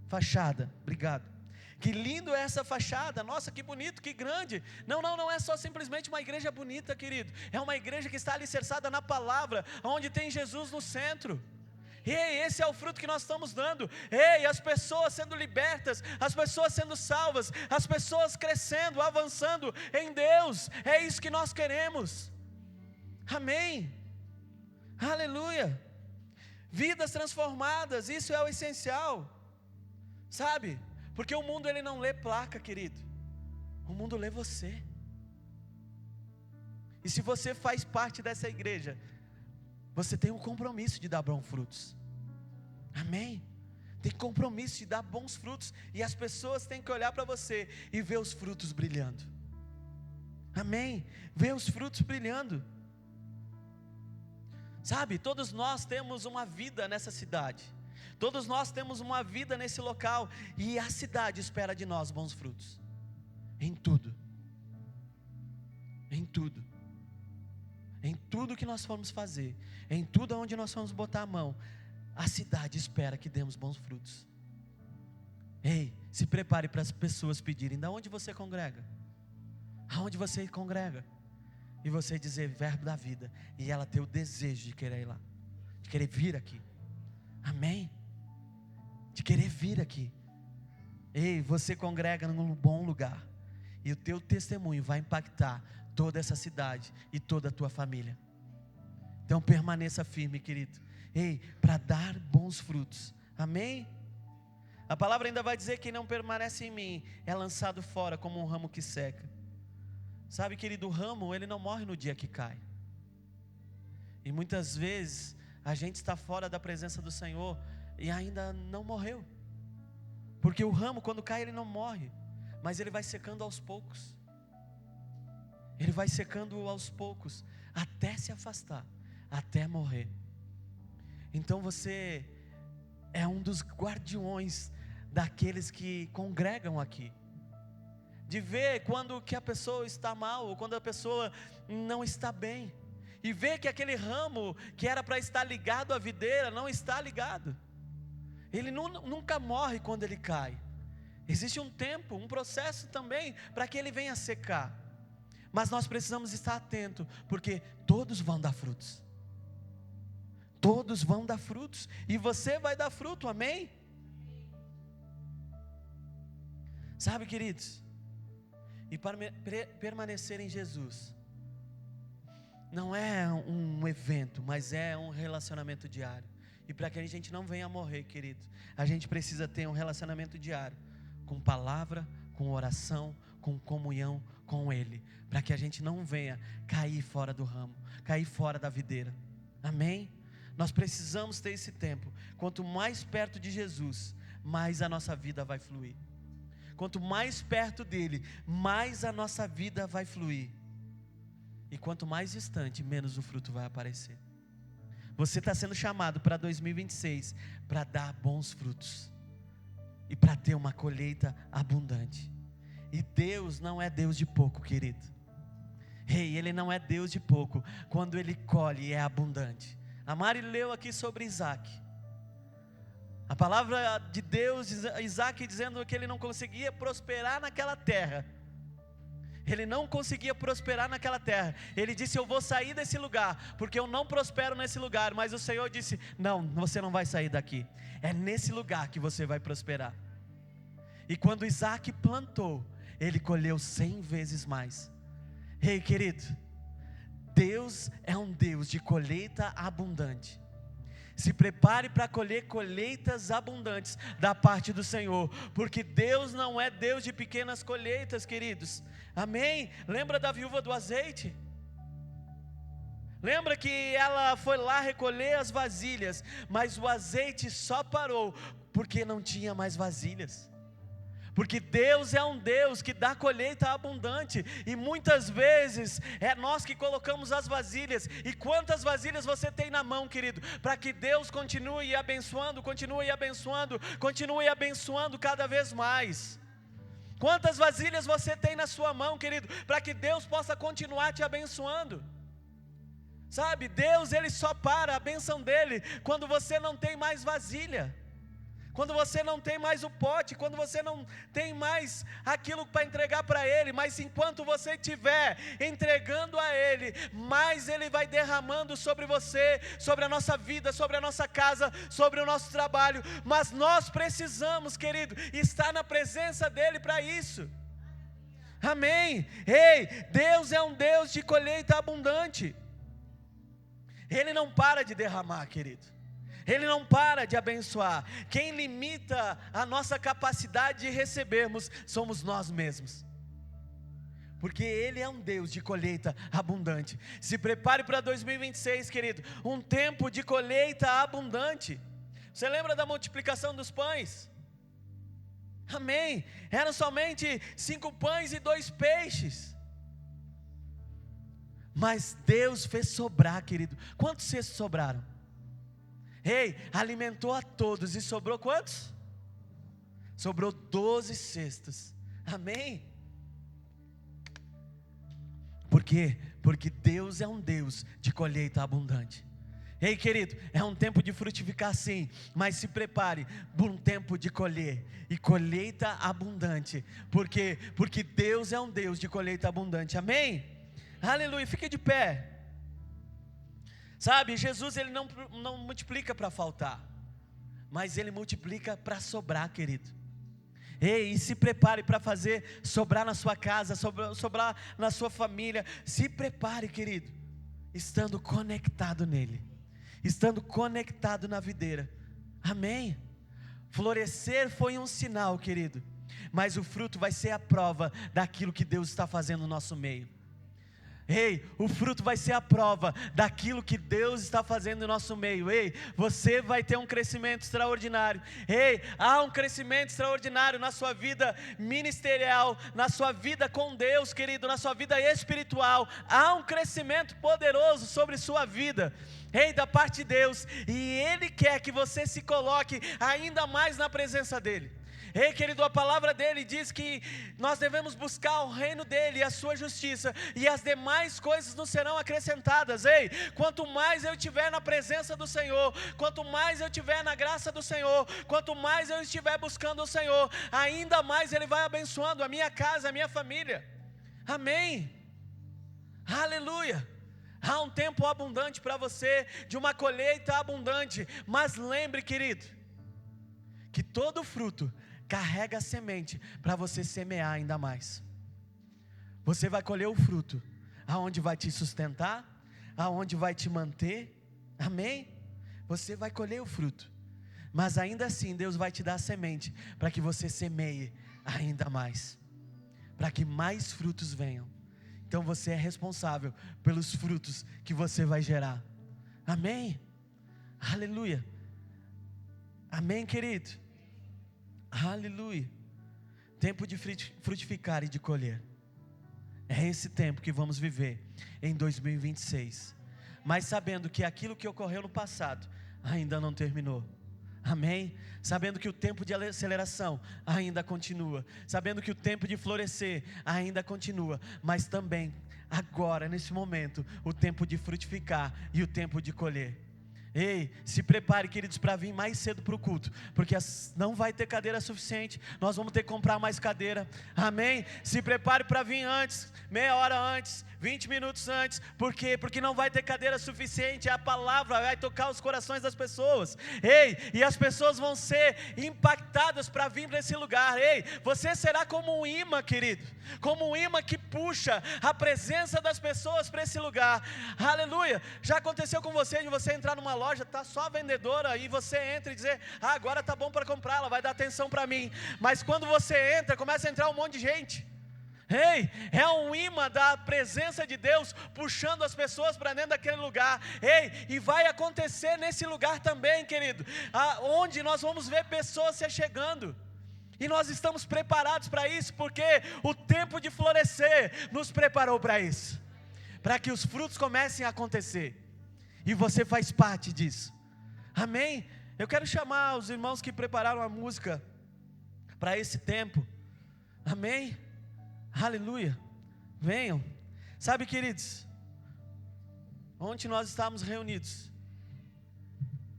fachada. Obrigado. Que lindo é essa fachada, nossa, que bonito, que grande. Não é só simplesmente uma igreja bonita, querido. É uma igreja que está alicerçada na palavra, onde tem Jesus no centro. Ei, esse é o fruto que nós estamos dando. Ei, as pessoas sendo libertas, as pessoas sendo salvas, as pessoas crescendo, avançando em Deus. É isso que nós queremos. Amém? Aleluia. Vidas transformadas, isso é o essencial. Sabe? Porque o mundo ele não lê placa, querido. O mundo lê você. E se você faz parte dessa igreja, você tem um compromisso de dar bons frutos. Amém? Tem compromisso de dar bons frutos. E as pessoas têm que olhar para você e ver os frutos brilhando. Amém? Ver os frutos brilhando. Sabe, todos nós temos uma vida nessa cidade. Todos nós temos uma vida nesse local, e a cidade espera de nós bons frutos, em tudo, em tudo, em tudo que nós formos fazer, em tudo onde nós formos botar a mão, a cidade espera que demos bons frutos. Ei, se prepare para as pessoas pedirem, da onde você congrega? Aonde você congrega? E você dizer verbo da vida, e ela ter o desejo de querer ir lá, de querer vir aqui. Amém? De querer vir aqui. Ei, você congrega num bom lugar, e o teu testemunho vai impactar toda essa cidade e toda a tua família. Então permaneça firme, querido. Ei, para dar bons frutos. Amém? A palavra ainda vai dizer que quem não permanece em mim é lançado fora como um ramo que seca. Sabe, querido, o ramo ele não morre no dia que cai. E muitas vezes a gente está fora da presença do Senhor e ainda não morreu. Porque o ramo quando cai ele não morre, mas ele vai secando aos poucos. Ele vai secando aos poucos, até se afastar, até morrer. Então você é um dos guardiões daqueles que congregam aqui. De ver quando que a pessoa está mal, ou quando a pessoa não está bem. E ver que aquele ramo que era para estar ligado à videira, não está ligado. Ele nunca morre quando ele cai. Existe um tempo, um processo também, para que ele venha secar. Mas nós precisamos estar atentos, porque todos vão dar frutos. Todos vão dar frutos, e você vai dar fruto, amém? Sabe, queridos, e para permanecer em Jesus, não é um evento, mas é um relacionamento diário. E para que a gente não venha morrer, querido, a gente precisa ter um relacionamento diário, com palavra, com oração, com comunhão, com Ele, para que a gente não venha cair fora do ramo, cair fora da videira. Amém? Nós precisamos ter esse tempo. Quanto mais perto de Jesus, mais a nossa vida vai fluir. Quanto mais perto dele, mais a nossa vida vai fluir. E quanto mais distante, menos o fruto vai aparecer. Você está sendo chamado para 2026 para dar bons frutos e para ter uma colheita abundante. E Deus não é Deus de pouco, querido. Ele não é Deus de pouco. Quando Ele colhe, é abundante. A Mari leu aqui sobre Isaac. A palavra de Deus, Isaac dizendo que ele não conseguia prosperar naquela terra. Ele não conseguia prosperar naquela terra. Ele disse: eu vou sair desse lugar, porque eu não prospero nesse lugar. Mas o Senhor disse: não, você não vai sair daqui. É nesse lugar que você vai prosperar. E quando Isaac plantou, ele colheu 100 vezes mais. Ei, querido, Deus é um Deus de colheita abundante. Se prepare para colher colheitas abundantes da parte do Senhor, porque Deus não é Deus de pequenas colheitas, queridos. Amém? Lembra da viúva do azeite? Lembra que ela foi lá recolher as vasilhas, mas o azeite só parou porque não tinha mais vasilhas. Porque Deus é um Deus que dá colheita abundante, e muitas vezes é nós que colocamos as vasilhas. E quantas vasilhas você tem na mão, querido, para que Deus continue abençoando, continue abençoando, continue abençoando cada vez mais? Quantas vasilhas você tem na sua mão, querido, para que Deus possa continuar te abençoando? Sabe, Deus ele só para a bênção dele quando você não tem mais vasilha, quando você não tem mais o pote, quando você não tem mais aquilo para entregar para Ele. Mas enquanto você estiver entregando a Ele, mais Ele vai derramando sobre você, sobre a nossa vida, sobre a nossa casa, sobre o nosso trabalho. Mas nós precisamos, querido, estar na presença dEle para isso. Amém? Ei, Deus é um Deus de colheita abundante. Ele não para de derramar, querido. Ele não para de abençoar. Quem limita a nossa capacidade de recebermos somos nós mesmos. Porque Ele é um Deus de colheita abundante. Se prepare para 2026, querido. Um tempo de colheita abundante. Você lembra da multiplicação dos pães? Amém. Eram somente 5 pães e 2 peixes. Mas Deus fez sobrar, querido. Quantos cestos sobraram? Ei, alimentou a todos e sobrou quantos? Sobrou 12 cestos. Amém? Por quê? Porque Deus é um Deus de colheita abundante. Ei, querido, é um tempo de frutificar sim, mas se prepare por um tempo de colher e colheita abundante. Por quê? Porque Deus é um Deus de colheita abundante. Amém? Aleluia, fique de pé. Sabe, Jesus ele não multiplica para faltar, mas Ele multiplica para sobrar, querido. Ei, e se prepare para fazer sobrar na sua casa, sobrar na sua família. Se prepare, querido, estando conectado nele, estando conectado na videira. Amém? Florescer foi um sinal, querido, mas o fruto vai ser a prova daquilo que Deus está fazendo no nosso meio. Ei, o fruto vai ser a prova daquilo que Deus está fazendo no nosso meio. Ei, você vai ter um crescimento extraordinário. Ei, há um crescimento extraordinário na sua vida ministerial, na sua vida com Deus, querido, na sua vida espiritual. Há um crescimento poderoso sobre sua vida. Ei, da parte de Deus. E Ele quer que você se coloque ainda mais na presença dEle. Ei, querido, a palavra dele diz que nós devemos buscar o reino dele e a sua justiça, e as demais coisas nos serão acrescentadas. Ei, quanto mais eu estiver na presença do Senhor, quanto mais eu estiver na graça do Senhor, quanto mais eu estiver buscando o Senhor, ainda mais Ele vai abençoando a minha casa, a minha família. Amém? Aleluia. Há um tempo abundante para você, de uma colheita abundante. Mas lembre, querido, que todo fruto carrega a semente para você semear ainda mais. Você vai colher o fruto, aonde vai te sustentar, aonde vai te manter. Amém? Você vai colher o fruto, mas ainda assim Deus vai te dar a semente para que você semeie ainda mais, para que mais frutos venham. Então você é responsável pelos frutos que você vai gerar. Amém? Aleluia. Amém, querido? Aleluia. Tempo de frutificar e de colher. É esse tempo que vamos viver em 2026. Mas sabendo que aquilo que ocorreu no passado ainda não terminou. Amém? Sabendo que o tempo de aceleração ainda continua. Sabendo que o tempo de florescer ainda continua. Mas também, agora, nesse momento, o tempo de frutificar e o tempo de colher. Ei, se prepare, queridos, para vir mais cedo para o culto, porque não vai ter cadeira suficiente, nós vamos ter que comprar mais cadeira. Amém? Se prepare para vir antes, meia hora antes, 20 minutos antes. Por quê? Porque não vai ter cadeira suficiente. A palavra vai tocar os corações das pessoas. Ei, e as pessoas vão ser impactadas para vir para esse lugar. Ei, você será como um imã, querido, como um imã que puxa a presença das pessoas para esse lugar. Aleluia. Já aconteceu com você de você entrar numa loja, tá só a vendedora, e você entra e dizer: agora tá bom para comprar, ela vai dar atenção para mim. Mas quando você entra, começa a entrar um monte de gente. Ei, é um imã da presença de Deus puxando as pessoas para dentro daquele lugar. Ei, e vai acontecer nesse lugar também, querido, onde nós vamos ver pessoas se chegando. E nós estamos preparados para isso, porque o tempo de florescer nos preparou para isso, para que os frutos comecem a acontecer. E você faz parte disso. Amém? Eu quero chamar os irmãos que prepararam a música para esse tempo. Amém? Aleluia. Venham. Sabe, queridos, ontem nós estávamos reunidos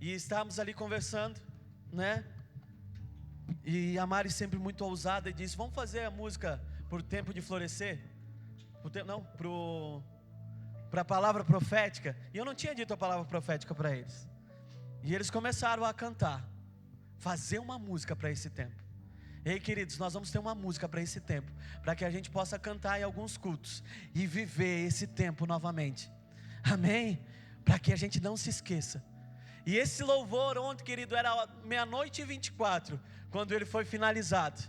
e estávamos ali conversando, né? E a Mari, sempre muito ousada, disse: vamos fazer a música por tempo de florescer? Para a palavra profética. E eu não tinha dito a palavra profética para eles. E eles começaram a cantar, fazer uma música para esse tempo. Ei, queridos, nós vamos ter uma música para esse tempo, para que a gente possa cantar em alguns cultos e viver esse tempo novamente. Amém? Para que a gente não se esqueça. E esse louvor ontem, querido, era 00:24, quando ele foi finalizado,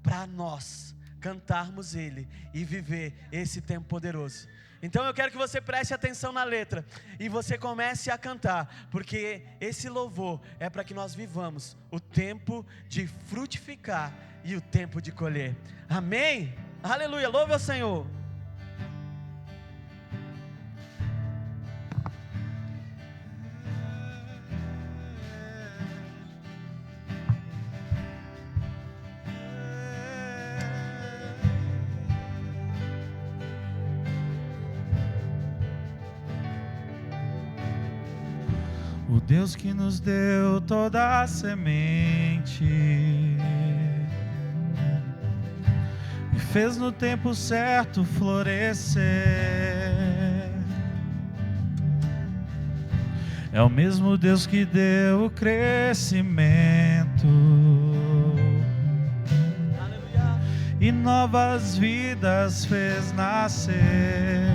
para nós cantarmos ele e viver esse tempo poderoso. Então eu quero que você preste atenção na letra e você comece a cantar, porque esse louvor é para que nós vivamos o tempo de frutificar e o tempo de colher. Amém? Aleluia, louve ao Senhor. O Deus que nos deu toda a semente e fez no tempo certo florescer, é o mesmo Deus que deu o crescimento, Aleluia. E novas vidas fez nascer.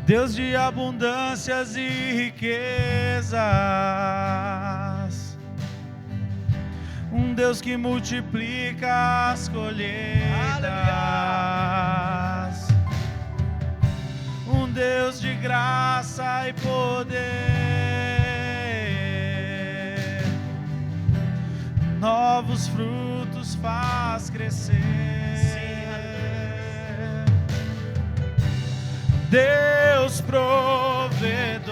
Deus de abundâncias e riquezas, um Deus que multiplica as colheitas, um Deus de graça e poder, novos frutos faz crescer. Deus provedor,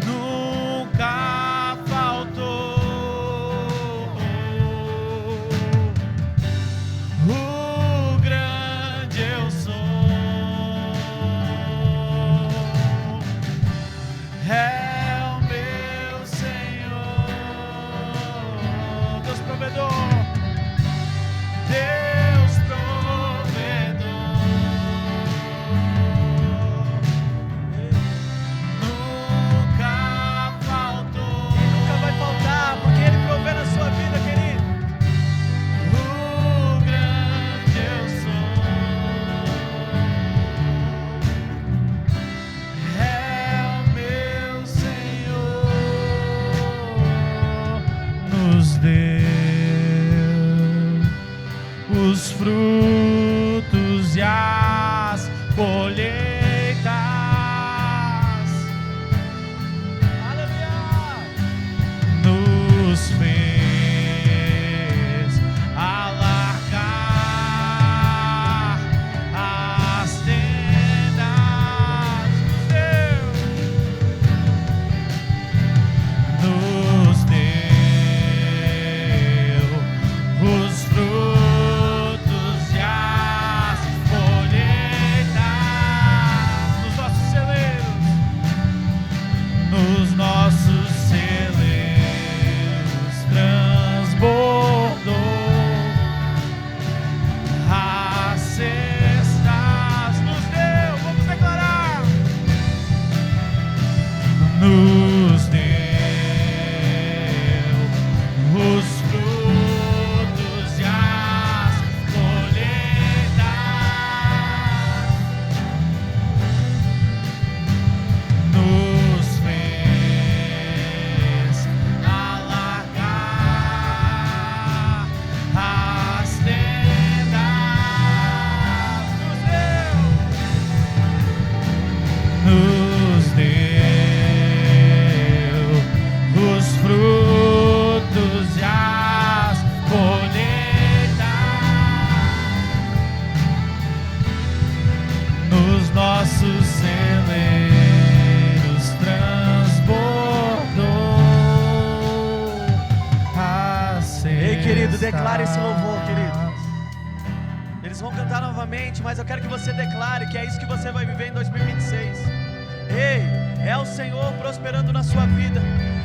nunca faltou. O grande eu sou, é o meu Senhor. Deus provedor, Deus provedor. os frutos e as colheitas. Aleluia! Nos fez alargar as tendas, nos deu os frutos e as colheitas nos nossos celeiros, transbordou as cestas, nos deu, vamos declarar, nos deu os frutos e as colheitas, nos fez alargar as tendas, nos deu os frutos e as colheitas, nos nossos celeiros transbordou a cesta. Ei, querido, declare esse louvor, querido. Eles vão cantar novamente, mas eu quero que você declare que é isso que você vai viver em 2026. Ei, é o Senhor prosperando na sua vida.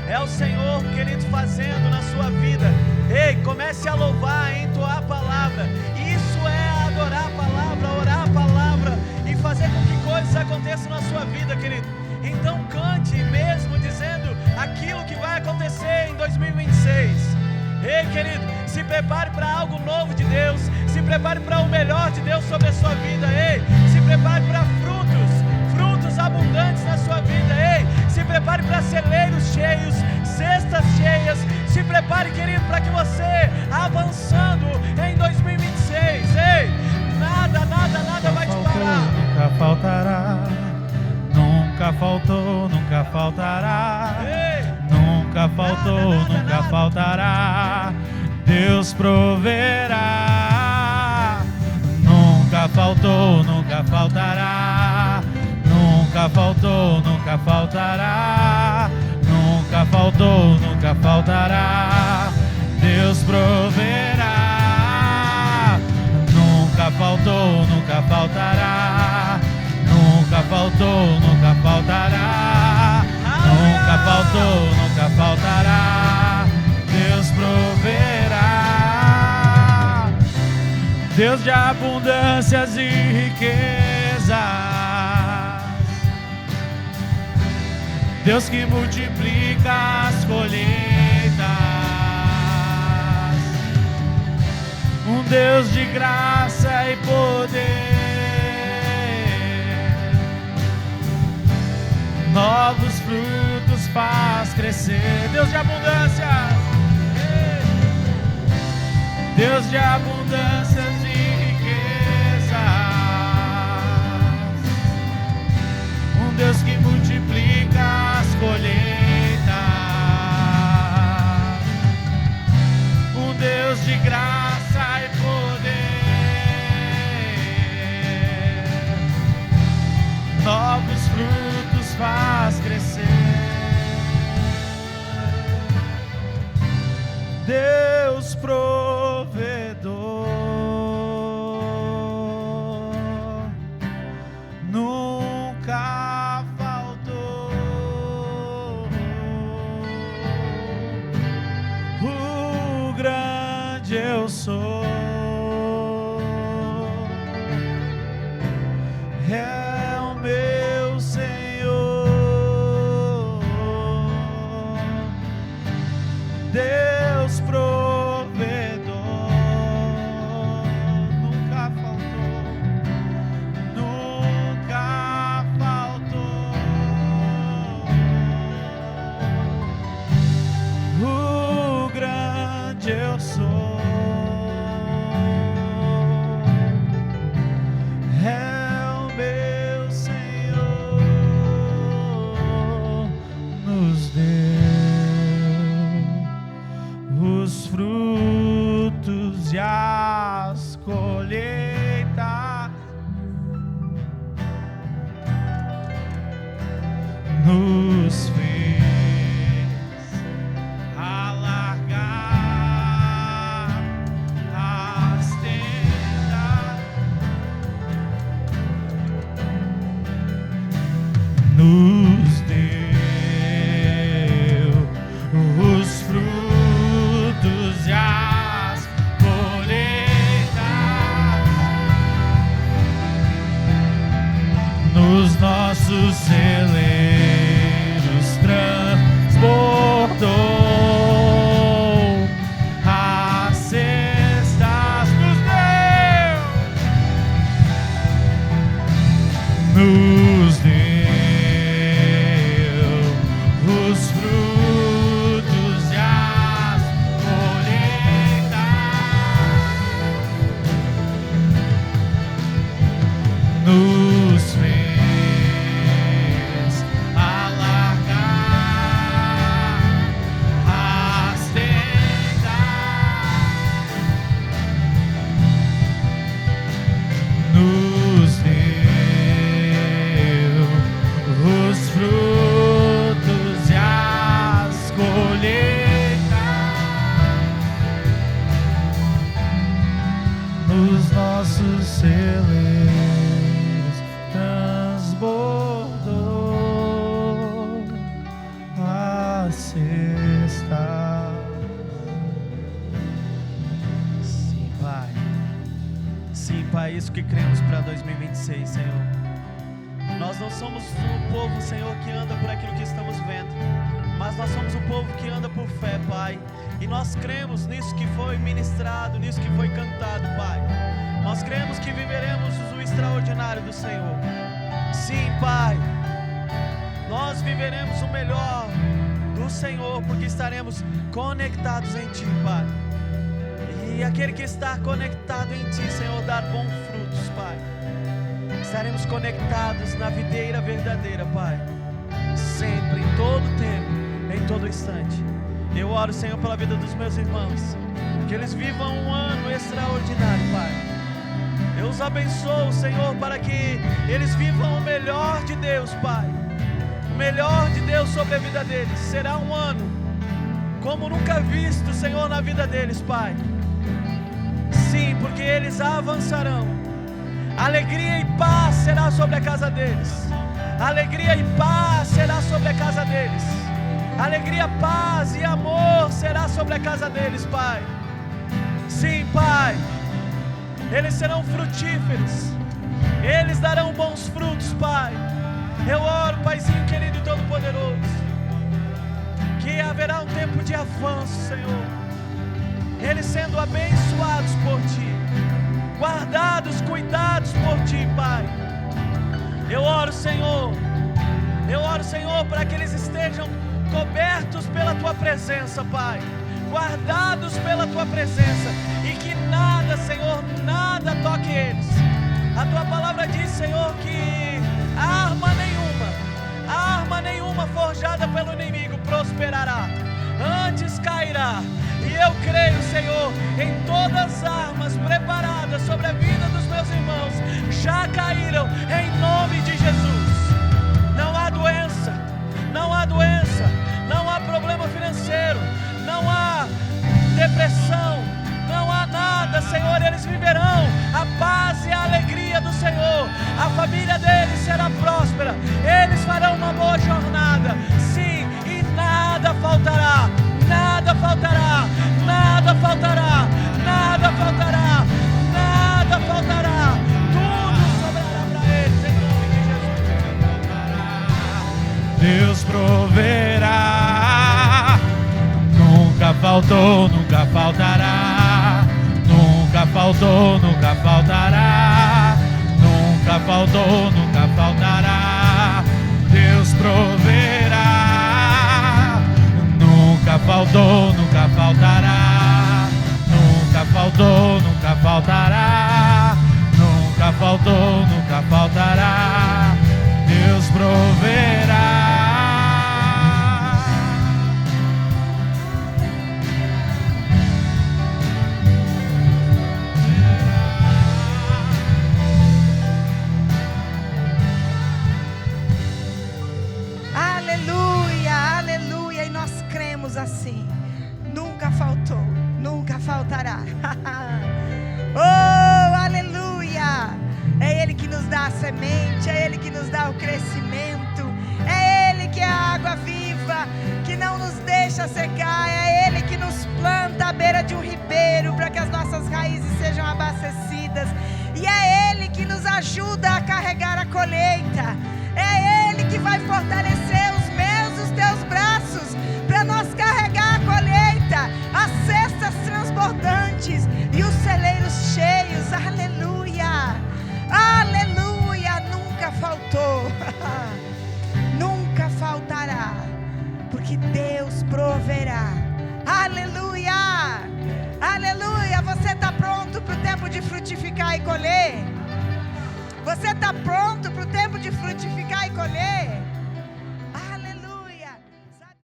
É o Senhor, querido, fazendo na sua vida. Ei, comece a louvar, a entoar a palavra. Isso é adorar a palavra, orar a palavra e fazer com que coisas aconteçam na sua vida, querido. Então cante mesmo dizendo aquilo que vai acontecer em 2026. Ei, querido, se prepare para algo novo de Deus. Se prepare para o melhor de Deus sobre a sua vida. Ei, se prepare para frutos abundantes na sua vida. Ei, se prepare para celeiros cheios, cestas cheias. Se prepare, querido, para que você, avançando em 2026, ei, nada vai te parar. Nunca faltará, nunca faltou, nunca faltará. Ei, nunca faltou, nunca faltará. Deus proverá. Nunca faltou, nunca faltará. Nunca faltou, nunca faltará. Nunca faltou, nunca faltará. Deus proverá. Nunca faltou, nunca faltará. Nunca faltou, nunca faltará. Nunca faltou, nunca faltará. Deus proverá. Deus de abundâncias e riquezas. Deus que multiplica as colheitas. Um Deus de graça e poder. Novos frutos faz crescer. Deus de abundância. Deus de abundâncias e riquezas. Um Deus que multiplica as colheitas. Um Deus de graça e poder. Novos frutos faz crescer. Deus provedor, nunca faltou. O grande eu sou. É o meu Senhor. Deus provedor, nunca faltou, nunca faltou. O grande eu sou. e as colheitas nos fez alargar as tendas, nos deu os frutos e as colheitas, nos nossos celeiros transbordou as cestas, nos deu os frutos e as colheitas, nos fez alargar as tendas, nos deu os frutos e as colheitas, nos nossos celeiros transbordou a cesta. Sim, Pai. Sim, Pai, isso que cremos para 2026, Senhor. Nós não somos o povo, Senhor, que anda por aquilo que estamos vendo, mas nós somos o povo que anda por fé, Pai. E nós cremos nisso que foi ministrado, nisso que foi cantado, Pai. Nós cremos que viveremos o extraordinário do Senhor. Sim, Pai. Nós viveremos o melhor do Senhor, porque estaremos conectados em Ti, Pai. E aquele que está conectado em Ti, Senhor, dar bons frutos, Pai. Estaremos conectados na videira verdadeira, Pai. Sempre, em todo tempo, em todo instante. Eu oro, Senhor, pela vida dos meus irmãos, que eles vivam um ano extraordinário, Pai. Eu os abençoo, Senhor, para que eles vivam o melhor de Deus, Pai. O melhor de Deus sobre a vida deles. Será um ano como nunca visto, Senhor, na vida deles, Pai. Sim, porque eles avançarão. Alegria e paz será sobre a casa deles. Alegria e paz será sobre a casa deles. Alegria, paz e amor será sobre a casa deles, Pai. Sim, Pai. Eles serão frutíferos. Eles darão bons frutos, Pai. Eu oro, Paizinho querido e todo-poderoso, que haverá um tempo de avanço, Senhor. Eles sendo abençoados por Ti, guardados, cuidados por Ti, Pai. Eu oro, Senhor, para que eles estejam cobertos pela Tua presença, Pai. Guardados pela Tua presença. E que nada, Senhor, nada toque eles. A Tua palavra diz, Senhor, que arma nenhuma forjada pelo inimigo prosperará. Antes cairá. E eu creio, Senhor, em todas as armas preparadas sobre a vida dos meus irmãos. Já caíram em nome de Jesus. Não há doença, não há problema financeiro, não há depressão, não há nada, Senhor. Eles viverão a paz e a alegria do Senhor. A família deles será próspera. Eles farão uma boa jornada. Sim, e nada faltará. Nada faltará, nada faltará, nada faltará, nada faltará. Tudo sobrará para eles em nome de Jesus. Deus proverá. Nunca faltou, nunca faltará. Nunca faltou, nunca faltará. Nunca faltou, nunca faltará. Deus proverá. Nunca faltou, nunca faltará. Nunca faltou, nunca faltará. Nunca faltou, nunca faltará. Deus proverá. Oh, aleluia! É Ele que nos dá a semente, é Ele que nos dá o crescimento, é Ele que é a água viva, que não nos deixa secar, é Ele que nos planta à beira de um ribeiro, para que as nossas raízes sejam abastecidas, e é Ele que nos ajuda a carregar a colheita, é Ele que vai fortalecer os meus, os teus braços, para nós carregar a colheita, as cestas transbordantes e os celeiros cheios. Aleluia, aleluia, nunca faltou, nunca faltará, porque Deus proverá. Aleluia, aleluia. Você está pronto para o tempo de frutificar e colher? Você está pronto para o tempo de frutificar e colher?